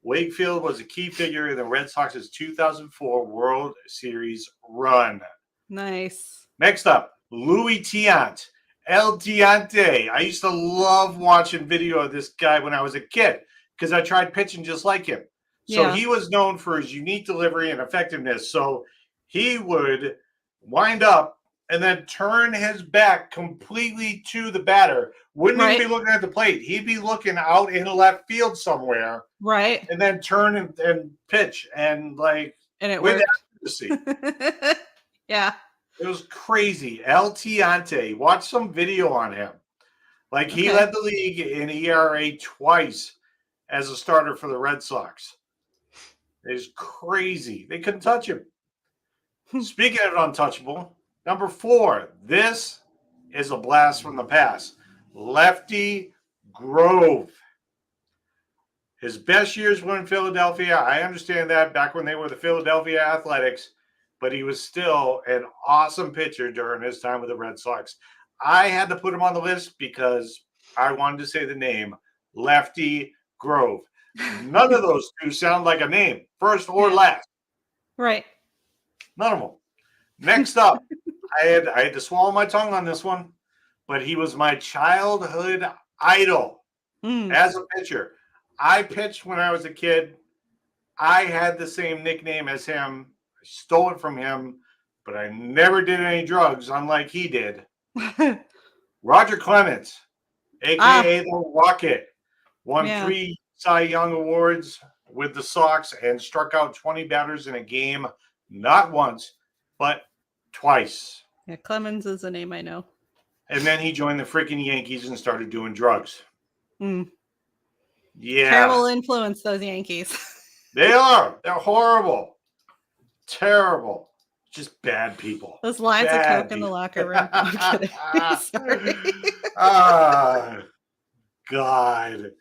Wakefield was a key figure in the Red Sox's 2004 World Series run. Nice. Next up, Louis Tiant. El Tiante. I used to love watching video of this guy when I was a kid because I tried pitching just like him. So he was known for his unique delivery and effectiveness. So he would wind up and then turn his back completely to the batter. Wouldn't even be looking at the plate. He'd be looking out in left field somewhere. Right. And then turn and pitch and it with worked. accuracy. Yeah. It was crazy. El Tiante. Watch some video on him. He led the league in ERA twice as a starter for the Red Sox. It's crazy. They couldn't touch him. Speaking of untouchable, number 4. This is a blast from the past. Lefty Grove. His best years were in Philadelphia. I understand that back when they were the Philadelphia Athletics, but he was still an awesome pitcher during his time with the Red Sox. I had to put him on the list because I wanted to say the name Lefty Grove. None of those two sound like a name, first or last. Right. None of them. Next up, I had to swallow my tongue on this one, but he was my childhood idol as a pitcher. I pitched when I was a kid. I had the same nickname as him. I stole it from him, but I never did any drugs, unlike he did. Roger Clemens, a.k.a. the Rocket, won 3 Cy Young Awards with the Sox and struck out 20 batters in a game, not once, but twice. Yeah, Clemens is a name I know. And then he joined the freaking Yankees and started doing drugs. Yeah. Terrible influence, those Yankees. They are. They're horrible. Terrible. Just bad people. Those lines of coke in the locker room. I'm kidding. Sorry. God.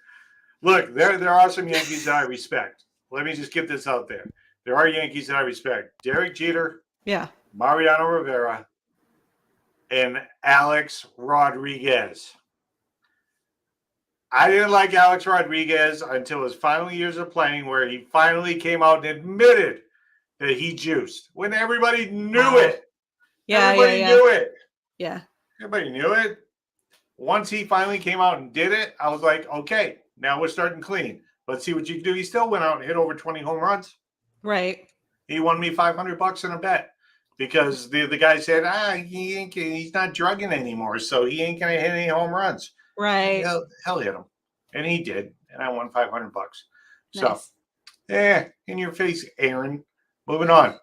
Look, there are some Yankees that I respect. Let me just get this out there. There are Yankees that I respect. Derek Jeter. Yeah. Mariano Rivera. And Alex Rodriguez. I didn't like Alex Rodriguez until his final years of playing, where he finally came out and admitted that he juiced when everybody knew it. Yeah, everybody knew it. Yeah. Everybody knew it. Once he finally came out and did it, I was like, okay, now we're starting clean. Let's see what you can do. He still went out and hit over 20 home runs. Right. He won me $500 in a bet because the guy said, he's not drugging anymore, so he ain't going to hit any home runs. Right. Hell hit him. And he did. And I won $500. Nice. So, in your face, Aaron. Moving on.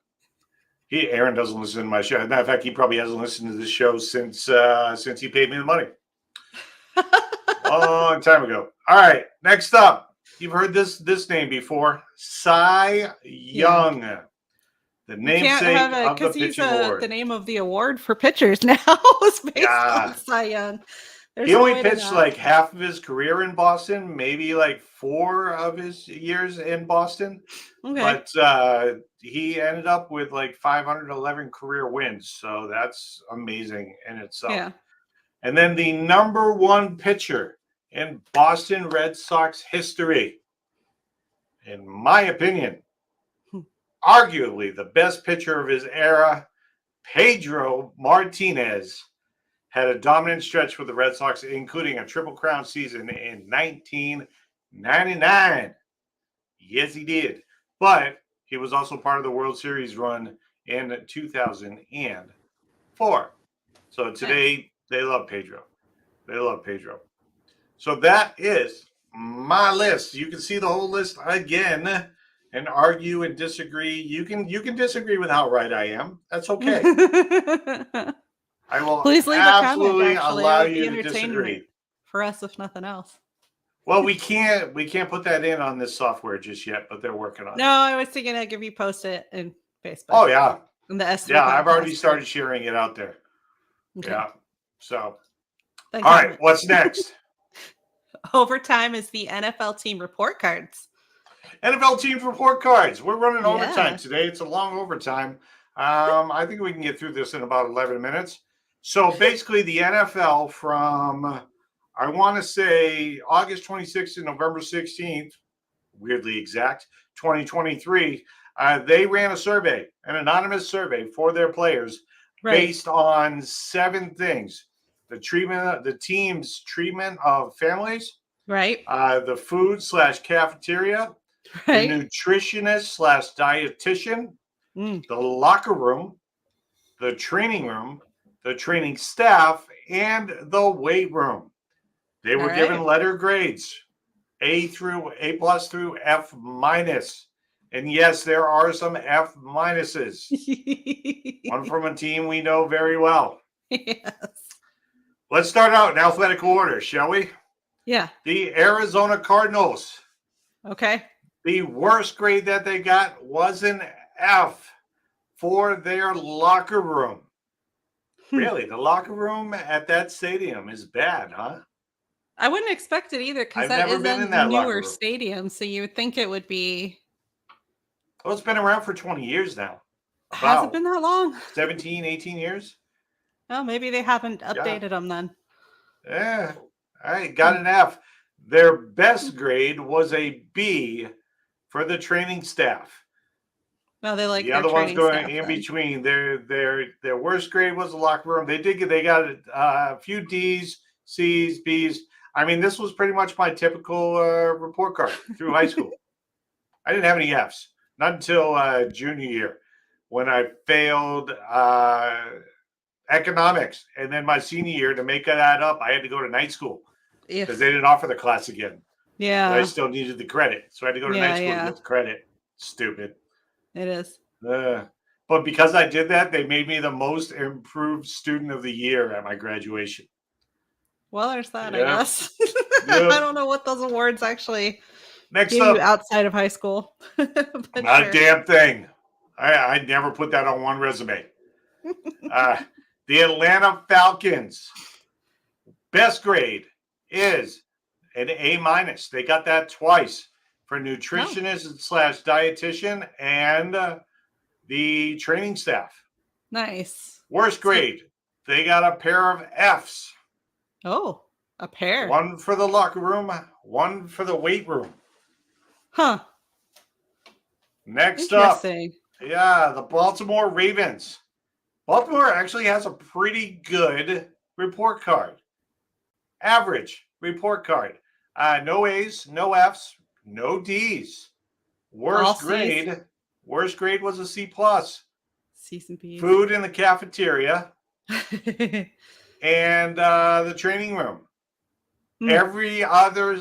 Aaron doesn't listen to my show. As a matter of fact, he probably hasn't listened to this show since he paid me the money. Long time ago. All right. Next up. You've heard this name before. Cy Young. The namesake of the pitching award. The name of the award for pitchers now is based on Cy Young. He only pitched like half of his career in Boston, maybe like 4 of his years in Boston. Okay. But he ended up with like 511 career wins. So that's amazing in itself. Yeah. And then the number 1 pitcher in Boston Red Sox history, in my opinion, arguably the best pitcher of his era, Pedro Martinez, had a dominant stretch with the Red Sox, including a Triple Crown season in 1999. Yes, he did. But he was also part of the World Series run in 2004. So today, they love Pedro. They love Pedro. So that is my list. You can see the whole list again and argue and disagree. You can disagree with how right I am. That's okay. I will Please leave absolutely a comment, allow you to disagree. For us, if nothing else. Well, we can't put that in on this software just yet, but they're working on it. No, I was thinking I'd give you post it in Facebook. Oh yeah. In the estimate. Yeah, I've already started sharing it out there. Okay. Yeah. So Thanks, all right, what's next? Overtime is the NFL team report cards. NFL team report cards. We're running overtime today. It's a long overtime. I think we can get through this in about 11 minutes. So basically the NFL from, I want to say August 26th to November 16th, weirdly exact, 2023, they ran a survey, an anonymous survey for their players based on 7 things. The team's treatment of families, the food/cafeteria, the nutritionist/dietitian, the locker room, the training room, the training staff, and the weight room. They were given letter grades, A+ through F-. And yes, there are some F-. One from a team we know very well. Yes. Let's start out in alphabetical order, shall we? Yeah. The Arizona Cardinals. Okay. The worst grade that they got was an F for their locker room. Really? The locker room at that stadium is bad, huh? I wouldn't expect it either because I've that never is been a in that locker newer room. stadium, so you would think it would be. Well, it's been around for 20 years now. Has it About been that long? 17, 18 years. Oh, maybe they haven't Yeah. updated them then. Yeah. All right. Got an F. Their best grade was a B for the training staff. No, they like The their other ones training going staff in then. between. Their worst grade was the locker room. They got a few D's, C's, B's. I mean, this was pretty much my typical report card through high school. I didn't have any F's, not until junior year when I failed economics. And then my senior year, to make that up, I had to go to night school because they didn't offer the class again. Yeah. But I still needed the credit. So I had to go to night school to get the credit. Stupid. It is. But because I did that, they made me the most improved student of the year at my graduation. Well, there's that, I guess. Yep. I don't know what those awards actually Next give up, you outside of high school. not a damn thing. I never put that on one resume. The Atlanta Falcons best grade is an A-. They got that twice for nutritionist / dietitian and the training staff. Nice. Worst grade, they got a pair of Fs. Oh, a pair. One for the locker room, one for the weight room. Huh. Next up, the Baltimore Ravens. Baltimore actually has a pretty good report card. Average report card. No A's, no F's, no D's. Worst grade was a C+. C's and B's. Food in the cafeteria and the training room. Every other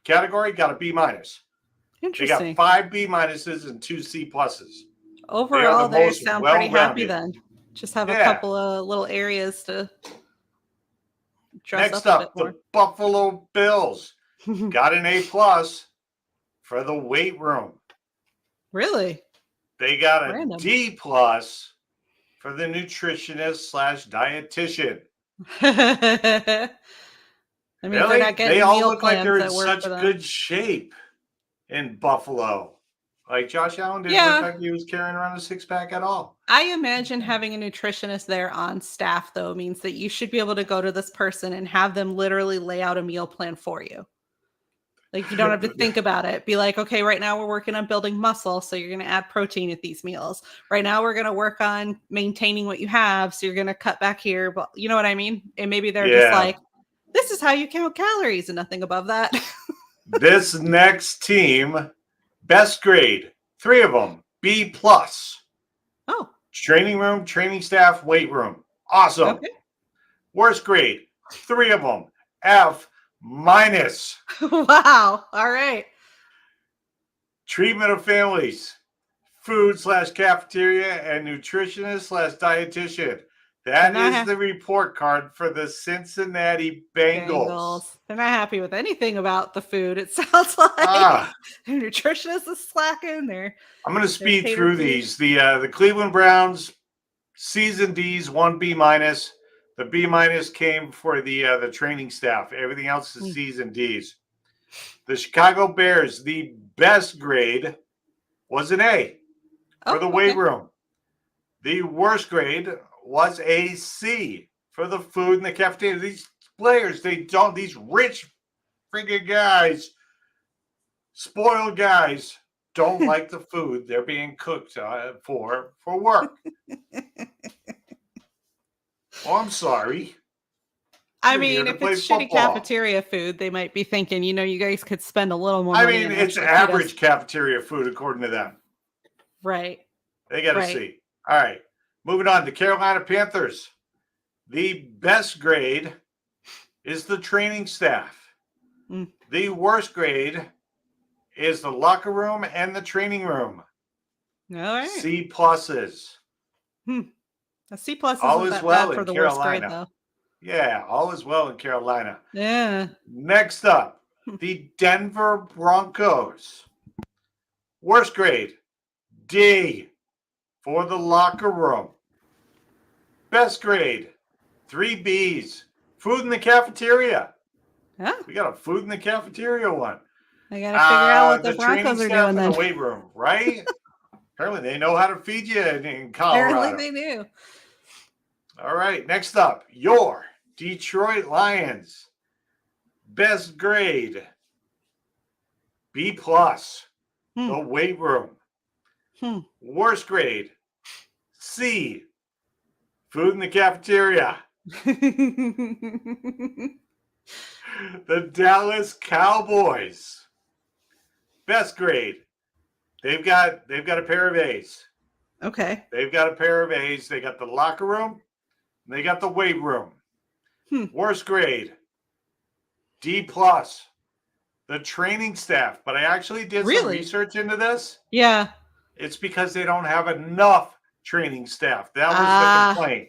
category got a B-. They got 5 B- and 2 C+. Overall, they sound pretty happy then. Just have a couple of little areas to dress Next up a bit the more. Buffalo Bills got an A+ for the weight room. Really? They got a D+ for the nutritionist / dietitian. I mean, really? they're not getting they all meal look like they're in that work such for them. good shape in Buffalo. Like Josh Allen didn't look like he was carrying around a 6-pack at all. I imagine having a nutritionist there on staff, though, means that you should be able to go to this person and have them literally lay out a meal plan for you. Like, you don't have to think about it. Be like, okay, right now we're working on building muscle, so you're going to add protein at these meals. Right now we're going to work on maintaining what you have, so you're going to cut back here. But you know what I mean? And maybe they're just like, this is how you count calories and nothing above that. This next team, best grade, 3 of them, B+. Oh. Training room, training staff, weight room. Awesome. Okay. Worst grade, 3 of them, F-. Wow. All right. Treatment of families, food / cafeteria, and nutritionist / dietitian. That is the report card for the Cincinnati Bengals. They're not happy with anything about the food. It sounds like their nutritionist is slacking. I'm going to speed through these. The Cleveland Browns, C's and D's, 1 B-. The B- came for the training staff. Everything else is C's and D's. The Chicago Bears, the best grade was an A for the weight room. The worst grade was a C for the food in the cafeteria. These players, these rich freaking guys, spoiled guys, don't like the food they're being cooked for work. Oh, I'm sorry. I mean, if it's shitty cafeteria food, they might be thinking, you guys could spend a little more money. I mean, it's average cafeteria food according to them. Right. They got to see. All right. Moving on to Carolina Panthers. The best grade is the training staff. The worst grade is the locker room and the training room. All right. C+. A C+ isn't all is that well bad for in the Carolina. worst grade, though. Yeah, all is well in Carolina. Yeah. Next up, the Denver Broncos. Worst grade, D for the locker room. Best grade, 3 Bs. Food in the cafeteria. Yeah. We got a food in the cafeteria one. I got to figure out what the training Broncos are staff doing in then. the weight room, right? Apparently they know how to feed you in Colorado. Apparently they do. All right, next up, your Detroit Lions. Best grade, B+. The weight room. Worst grade, C. Food in the cafeteria. The Dallas Cowboys. Best grade. They've got a pair of A's. Okay. They've got a pair of A's. They got the locker room. And they got the weight room. Worst grade, D+. The training staff. But I actually did some research into this. Yeah. It's because they don't have enough training staff. That was the complaint.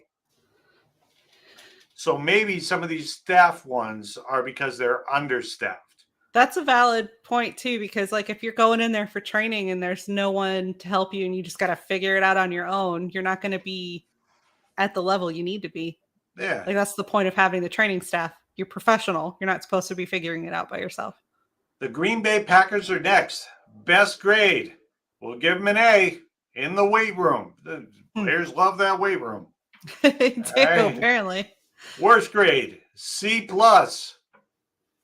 So maybe some of these staff ones are because they're understaffed. That's a valid point too, because like if you're going in there for training and there's no one to help you and you just got to figure it out on your own, you're not going to be at the level you need to be. Yeah. Like that's the point of having the training staff. You're professional. You're not supposed to be figuring it out by yourself. The Green Bay Packers are next. Best grade. We'll give them an A in the weight room. The players love that weight room. They do, apparently. Worst grade, C+.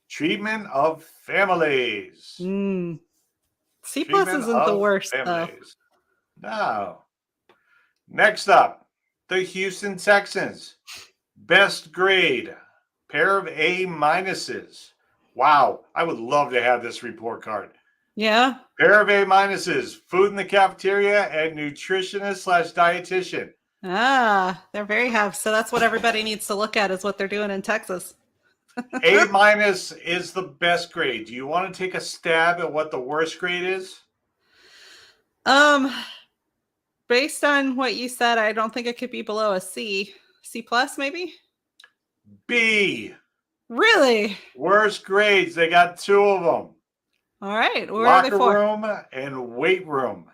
Treatment of families. C+ isn't the worst, families. Though. No. Next up, the Houston Texans. Best grade, pair of A-. Wow, I would love to have this report card. Yeah. Pair of A-, food in the cafeteria, and nutritionist/dietitian. They're very happy. So that's what everybody needs to look at is what they're doing in Texas. A- is the best grade. Do you want to take a stab at what the worst grade is? Based on what you said, I don't think it could be below a C. C+, maybe? B. Really? Worst grades. They got 2 of them. All right. Where are they for? Locker room and weight room.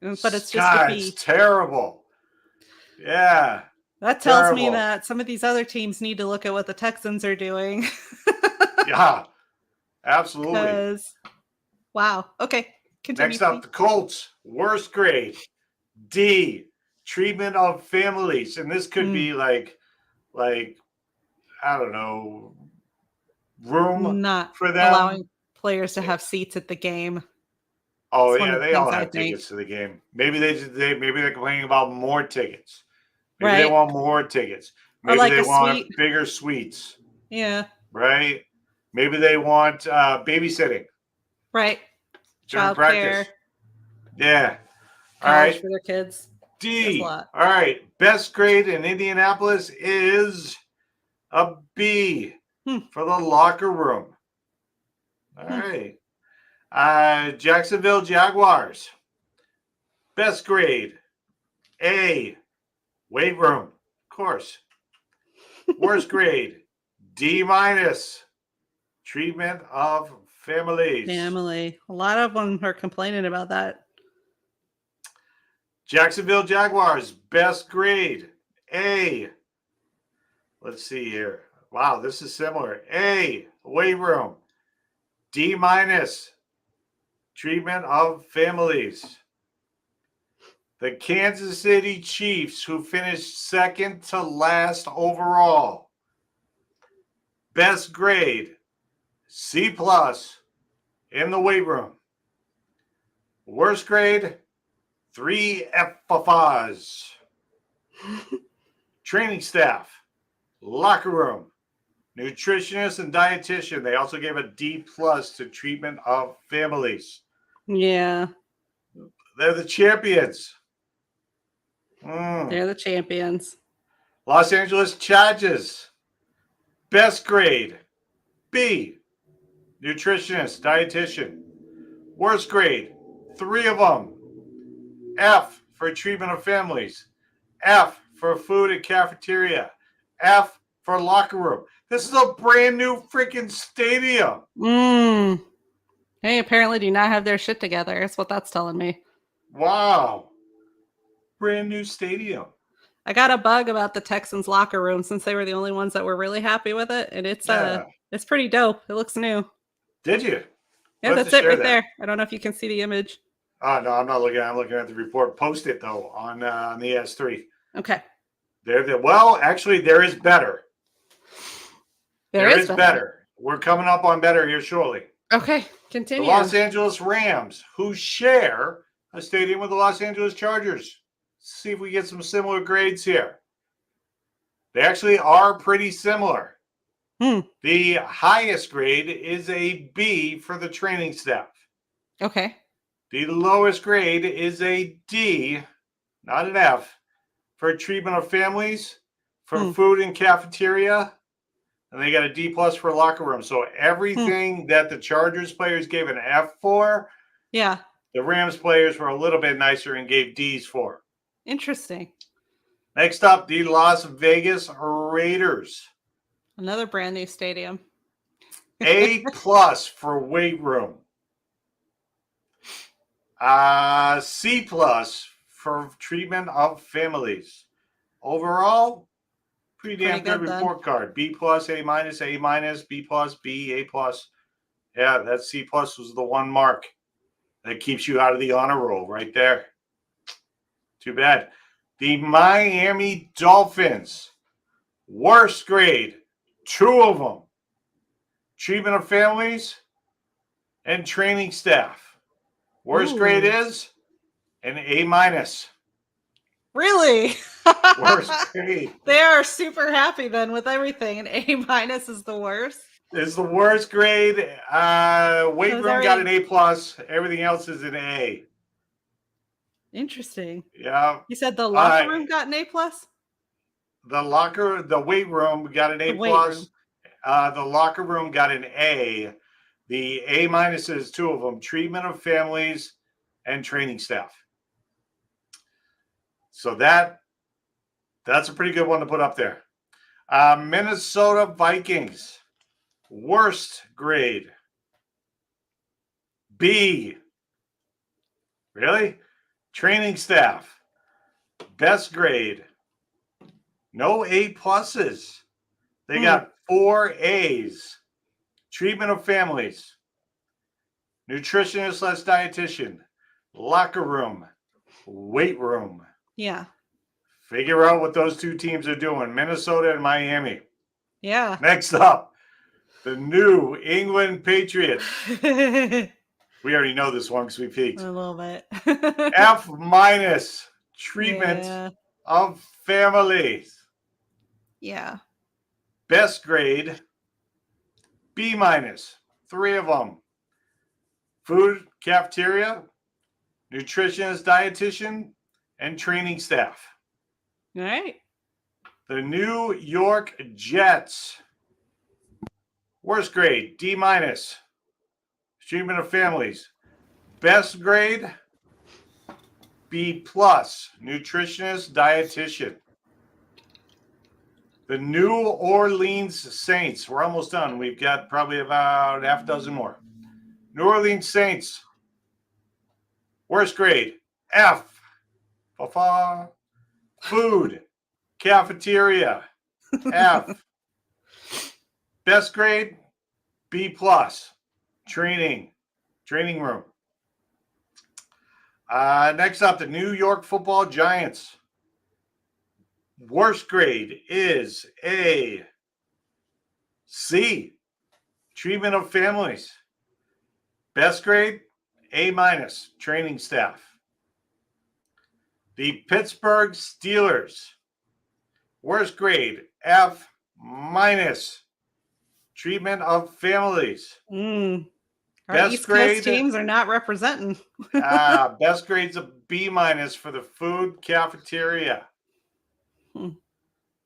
But it's just a B. It's terrible. Yeah. That tells me that some of these other teams need to look at what the Texans are doing. Yeah, absolutely. Wow. Okay. Continue. Next up, the Colts. Worst grade, D. Treatment of families. And this could be like, I don't know, room not for them. Allowing players to have seats at the game. Oh, yeah, they all have tickets to the game. Maybe they're complaining about more tickets. Maybe they want more tickets. Maybe they want bigger suites. Yeah. Right? Maybe they want babysitting. Right. Child care. Yeah. All right. For their kids. D. All right. Best grade in Indianapolis is a B for the locker room. All right. Jacksonville Jaguars. Best grade, A. Weight room, of course. Worst grade, D-. Treatment of families. A lot of them are complaining about that. Jacksonville Jaguars, best grade, A. Let's see here. Wow, this is similar. A. Weight room. D-. Treatment of families. The Kansas City Chiefs, who finished second to last overall. Best grade, C+ in the weight room. Worst grade, 3 FFAs. Training staff, locker room, nutritionist and dietitian. They also gave a D+ to treatment of families. Yeah. They're the champions. They're the champions. Los Angeles Chargers. Best grade, B. Nutritionist, dietitian. Worst grade, 3 of them. F for treatment of families. F for food and cafeteria. F for locker room. This is a brand new freaking stadium. They apparently do not have their shit together. That's what that's telling me. Wow. brand new stadium. I got a bug about the Texans locker room since they were the only ones that were really happy with it, and it's pretty dope. It looks new. Did you? Yeah, that's it right there. I don't know if you can see the image. Oh no, I'm not looking. I'm looking at the report. Post it though on the S3. Okay. Well, actually, there is better. There is better. We're coming up on better here shortly. Okay, continue. The Los Angeles Rams, who share a stadium with the Los Angeles Chargers. Let's see if we get some similar grades here. They actually are pretty similar. The highest grade is a B for the training staff. Okay. The lowest grade is a D, not an F, for treatment of families, for food and cafeteria, and they got a D plus for locker room. So everything that the Chargers players gave an F for, the Rams players were a little bit nicer and gave Ds for. Interesting. Next up, the Las Vegas Raiders. Another brand new stadium. A plus for weight room. C plus for treatment of families. Overall, pretty damn good report card. B plus, A minus, B plus, B, A plus. Yeah, that C plus was the one mark that keeps you out of the honor roll right there. Too bad. The Miami Dolphins. Worst grade. 2 of them. Treatment of families and training staff. Worst grade is an A minus. Really? Worst grade. They are super happy then with everything. An A minus is the worst. It's the worst grade. Weight room got an A plus. Everything else is an A. Interesting. Yeah. You said the locker room got an A plus? The weight room got an A plus. The locker room got an A. The A minuses, 2 of them, treatment of families and training staff. So that's a pretty good one to put up there. Minnesota Vikings, worst grade, B. Really? Training staff, best grade, no A pluses. They got 4 A's. Treatment of families, nutritionist / dietitian, locker room, weight room. Yeah. Figure out what those 2 teams are doing, Minnesota and Miami. Yeah. Next up, the New England Patriots. We already know this one because we peaked. A little bit. F minus, treatment of families. Yeah. Best grade, B minus, 3 of them. Food, cafeteria, nutritionist, dietitian, and training staff. All right. The New York Jets. Worst grade, D minus. Treatment of families. Best grade, B plus. Nutritionist, dietitian. The New Orleans Saints. We're almost done. We've got probably about half a dozen more. New Orleans Saints. Worst grade, F. Food, cafeteria, F. Best grade, B plus. Training room. Next up, the New York Football Giants. Worst grade is a C. Treatment of families. Best grade, A minus. Training staff. The Pittsburgh Steelers. Worst grade, F minus. Treatment of families. Our East Coast teams are not representing. Best grade's a B minus for the food cafeteria.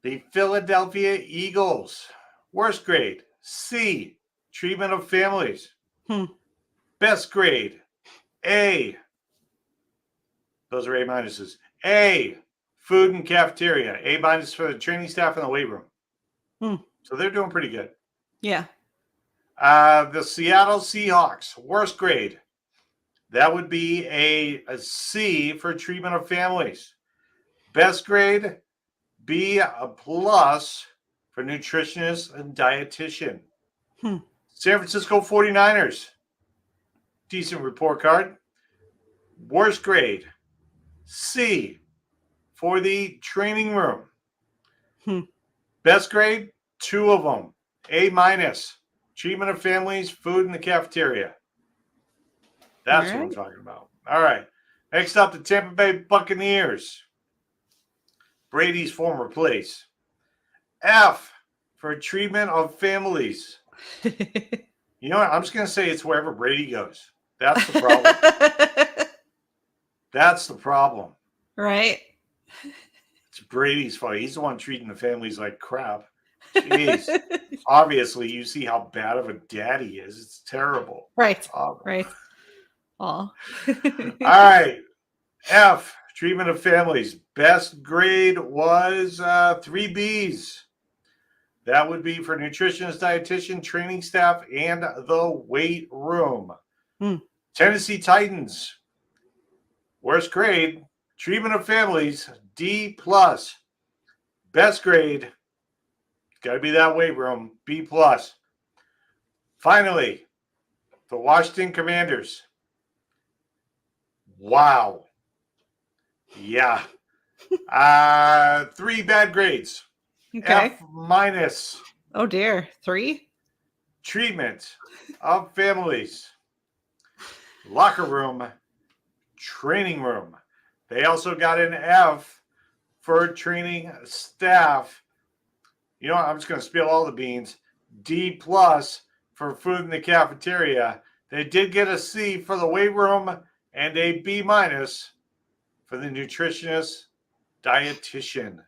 The Philadelphia Eagles. Worst grade, C. Treatment of families. Best grade, A. Those are A minuses. A. Food and cafeteria. A minus for the training staff and the weight room. So they're doing pretty good. Yeah. The Seattle Seahawks. Worst grade. That would be a C for treatment of families. Best grade, B plus for nutritionist and dietitian. San Francisco 49ers. Decent report card. Worst grade, C for the training room. Best grade, 2 of them. A minus. Treatment of families, food in the cafeteria. That's what I'm talking about. All right. Next up, the Tampa Bay Buccaneers. Brady's former place. F for treatment of families. You know what? I'm just going to say it's wherever Brady goes. That's the problem. That's the problem. Right. It's Brady's fault. He's the one treating the families like crap. Jeez. Obviously, you see how bad of a dad he is. It's terrible. Right. Right. All right. F, treatment of families. Best grade was 3 Bs. That would be for nutritionist, dietitian, training staff, and the weight room. Tennessee Titans. Worst grade, treatment of families, D plus. Best grade, got to be that weight room, B plus. Finally, the Washington Commanders. Wow. Yeah. 3 bad grades. Okay. F minus. Oh dear. 3? Treatment of families. Locker room. Training room. They also got an F for training staff. You know what? I'm just going to spill all the beans. D plus for food in the cafeteria. They did get a C for the weight room and a B minus for the nutritionist dietitian.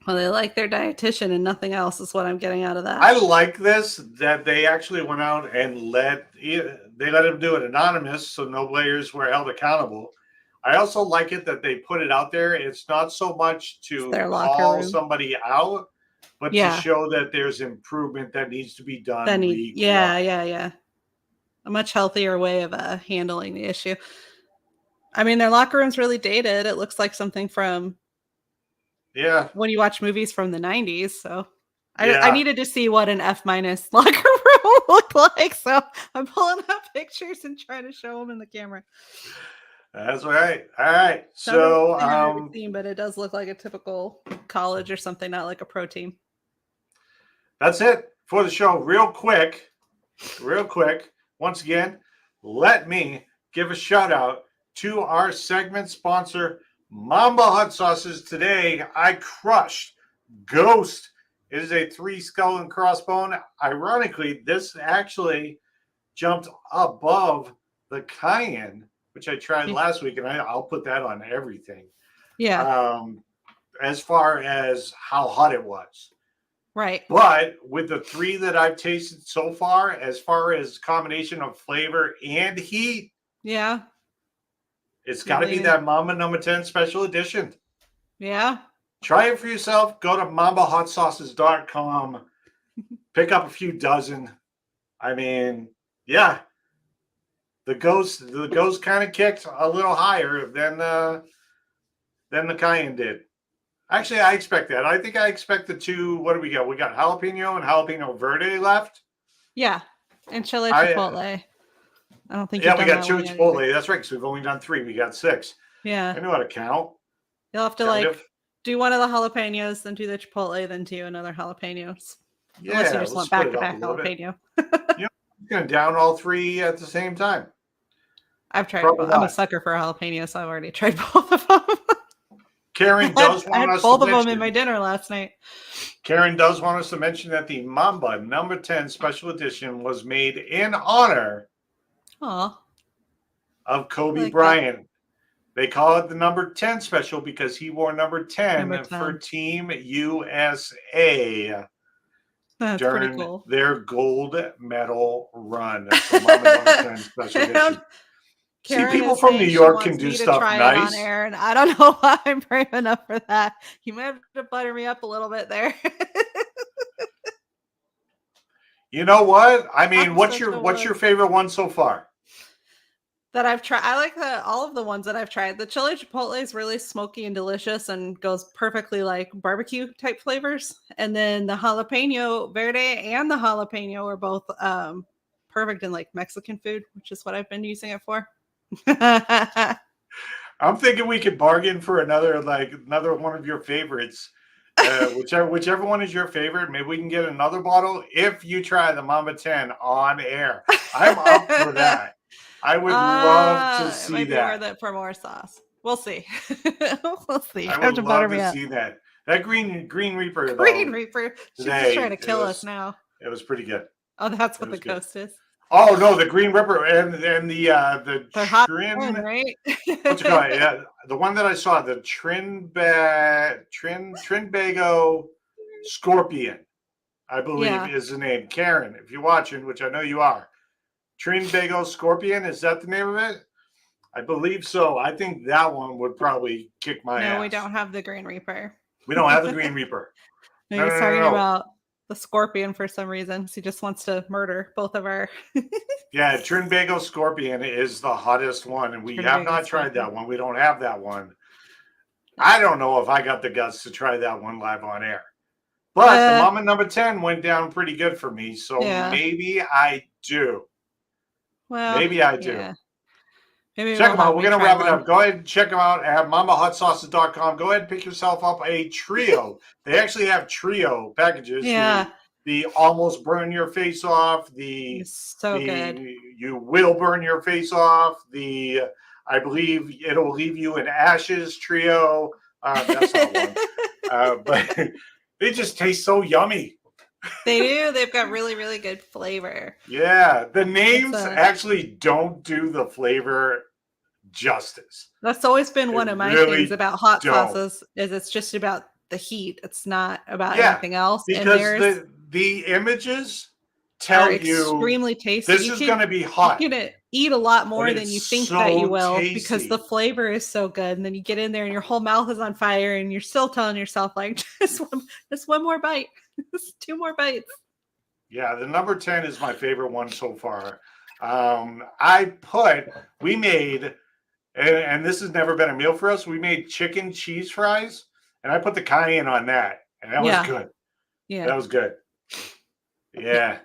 Well, they like their dietitian and nothing else is what I'm getting out of that. I like this, that they actually went out and let him do it anonymous, so no players were held accountable. I also like it that they put it out there. It's not so much to call somebody out, but to show that there's improvement that needs to be done. Yeah. A much healthier way of handling the issue. I mean, their locker room's really dated. It looks like something from when you watch movies from the 90s. So I needed to see what an F minus locker room looked like. So I'm pulling up pictures and trying to show them in the camera. That's right. All right. So, but it does look like a typical college or something, not like a pro team. That's it for the show. Real quick. Once again, let me give a shout out to our segment sponsor, Mamba Hot Sauces. Today, I crushed Ghost. It is a 3 skull and crossbone. Ironically, this actually jumped above the Cayenne, which I tried last week, and I'll put that on everything. Yeah. As far as how hot it was. Right. But with the 3 that I've tasted so far as combination of flavor and heat. Yeah. It's got to be that Mamba number 10 special edition. Yeah. Try it for yourself. Go to mambahotsauces.com. Pick up a few dozen. I mean, yeah. The ghost kind of kicked a little higher than the Cayenne did. Actually, I expect that. I think I expect the 2. What do we got? We got jalapeno and jalapeno verde left. Yeah, and chile chipotle. I don't think. Yeah, we got 2 chipotle. That's right. Because we've only done 3. We got 6. Yeah, I know how to count. You'll have to do one of the jalapenos, then do the chipotle, then do another jalapenos. Yeah, unless you just want back-to-back jalapeno. I'm going to down all 3 at the same time. I've tried. I'm a sucker for jalapeno, so I've already tried both of them. Karen does want us to both of them in my dinner last night. Karen does want us to mention that the Mamba number 10 special edition was made in honor of Kobe Bryant. They call it the number 10 special because he wore number 10 for Team USA during their gold medal run. So Mamba number 10 special edition. Karen See, people from New York can do stuff nice. On air, and I don't know why I'm brave enough for that. You might have to butter me up a little bit there. You know what? I mean, what's your favorite one so far? that I've tried. I like all of the ones that I've tried. The chili chipotle is really smoky and delicious and goes perfectly like barbecue type flavors. And then the jalapeno verde and the jalapeno are both perfect in like Mexican food, which is what I've been using it for. I'm thinking we could bargain for another one of your favorites. Whichever one is your favorite, maybe we can get another bottle if you try the Mama 10 on air. I'm up for that. I would love to see it might that. be worth it for more sauce. We'll see. We'll see. I would love to see that. That Green Reaper. Green Reaper. She's just trying to kill us now. It was pretty good. Oh, that's what the ghost is. Oh no, the Green Ripper and the hot Trin, one, right? What's it called? Yeah, the one that I saw, the Trinbago Scorpion, I believe is the name. Karen, if you're watching, which I know you are, Trinbago Scorpion, is that the name of it? I believe so. I think that one would probably kick my ass. No, we don't have the Green Reaper. We don't have the Green Reaper. He's talking about the Scorpion for some reason. He just wants to murder both of our. Yeah, Trinbago Scorpion is the hottest one, and we have not tried that one. We don't have that one. I don't know if I got the guts to try that one live on air. But the Mama number 10 went down pretty good for me, so maybe I do. Well, maybe I do. Yeah. Maybe check them out. We're going to wrap it up. Go ahead and check them out at mamahotsauces.com. Go ahead and pick yourself up a trio. They actually have trio packages. Yeah. The almost burn your face off. Good. You will burn your face off. I believe it'll leave you in ashes trio. That's not one. But they just taste so yummy. They do. They've got really, really good flavor. Yeah. The names actually don't do the flavor justice. That's always been one of my things about hot sauces is it's just about the heat. It's not about anything else. Because the images tell you extremely tasty. This is going to be hot. You're going to eat a lot more than you think that you will because the flavor is so good. And then you get in there and your whole mouth is on fire and you're still telling yourself like just one more bite. Just 2 more bites. Yeah, the number 10 is my favorite one so far. We made, and this has never been a meal for us, we made chicken cheese fries, and I put the cayenne on that, and that was good. Yeah. That was good. Yeah.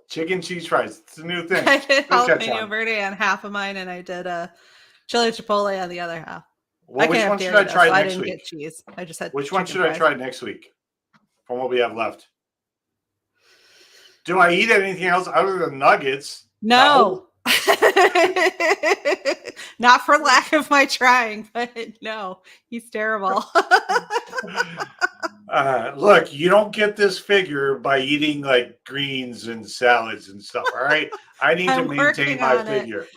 Chicken cheese fries. It's a new thing. I did jalapeno verde on half of mine, and I did chili chipotle on the other half. Which one should I try next week? I didn't get cheese. I just had Which one should I try next week from what we have left? Do I eat anything else other than nuggets? No. Not for lack of my trying, but no, he's terrible. Look, you don't get this figure by eating like greens and salads and stuff. All right, I need to maintain my figure.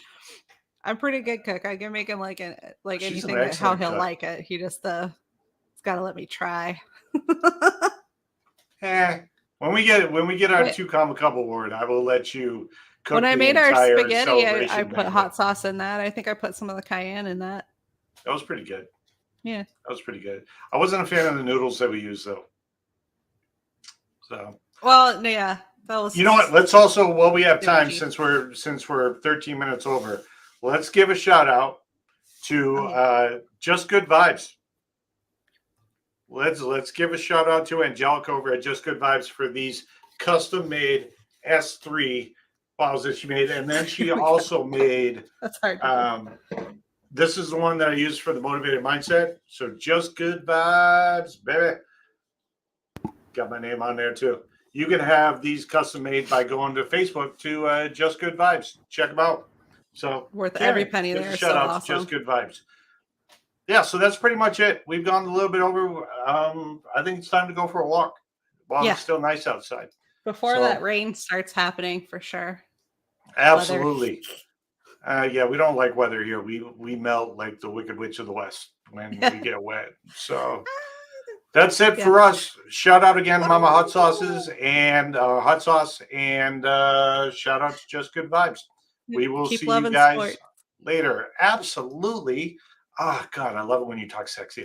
I'm pretty good cook. I can make him like anything how he'll like it. He just he's got to let me try. When we get our 2 comma couple award, I will let you cook. When I made our spaghetti, I put hot sauce in that. I think I put some of the cayenne in that. That was pretty good. Yeah, that was pretty good. I wasn't a fan of the noodles that we used though. So that was. You know what? Let's also, while we have time, since we're 13 minutes over, let's give a shout out to Just Good Vibes. Let's give a shout out to Angelica over at Just Good Vibes for these custom made S3 bottles that she made, and then she also made. That's hard. This is the one that I use for the motivated mindset. So Just Good Vibes, baby. Got my name on there too. You can have these custom made by going to Facebook to Just Good Vibes. Check them out. So worth every penny there. Shout out to Just Good Vibes. Yeah, so that's pretty much it. We've gone a little bit over. I think it's time to go for a walk while it's still nice outside. Before that rain starts happening, for sure. Absolutely. We don't like weather here. We melt like the Wicked Witch of the West when we get wet. So that's it for us. Shout out again to Mama Hot Sauces and Hot Sauce, and shout out to Just Good Vibes. We will see you guys later. Absolutely. Oh, God, I love it when you talk sexy like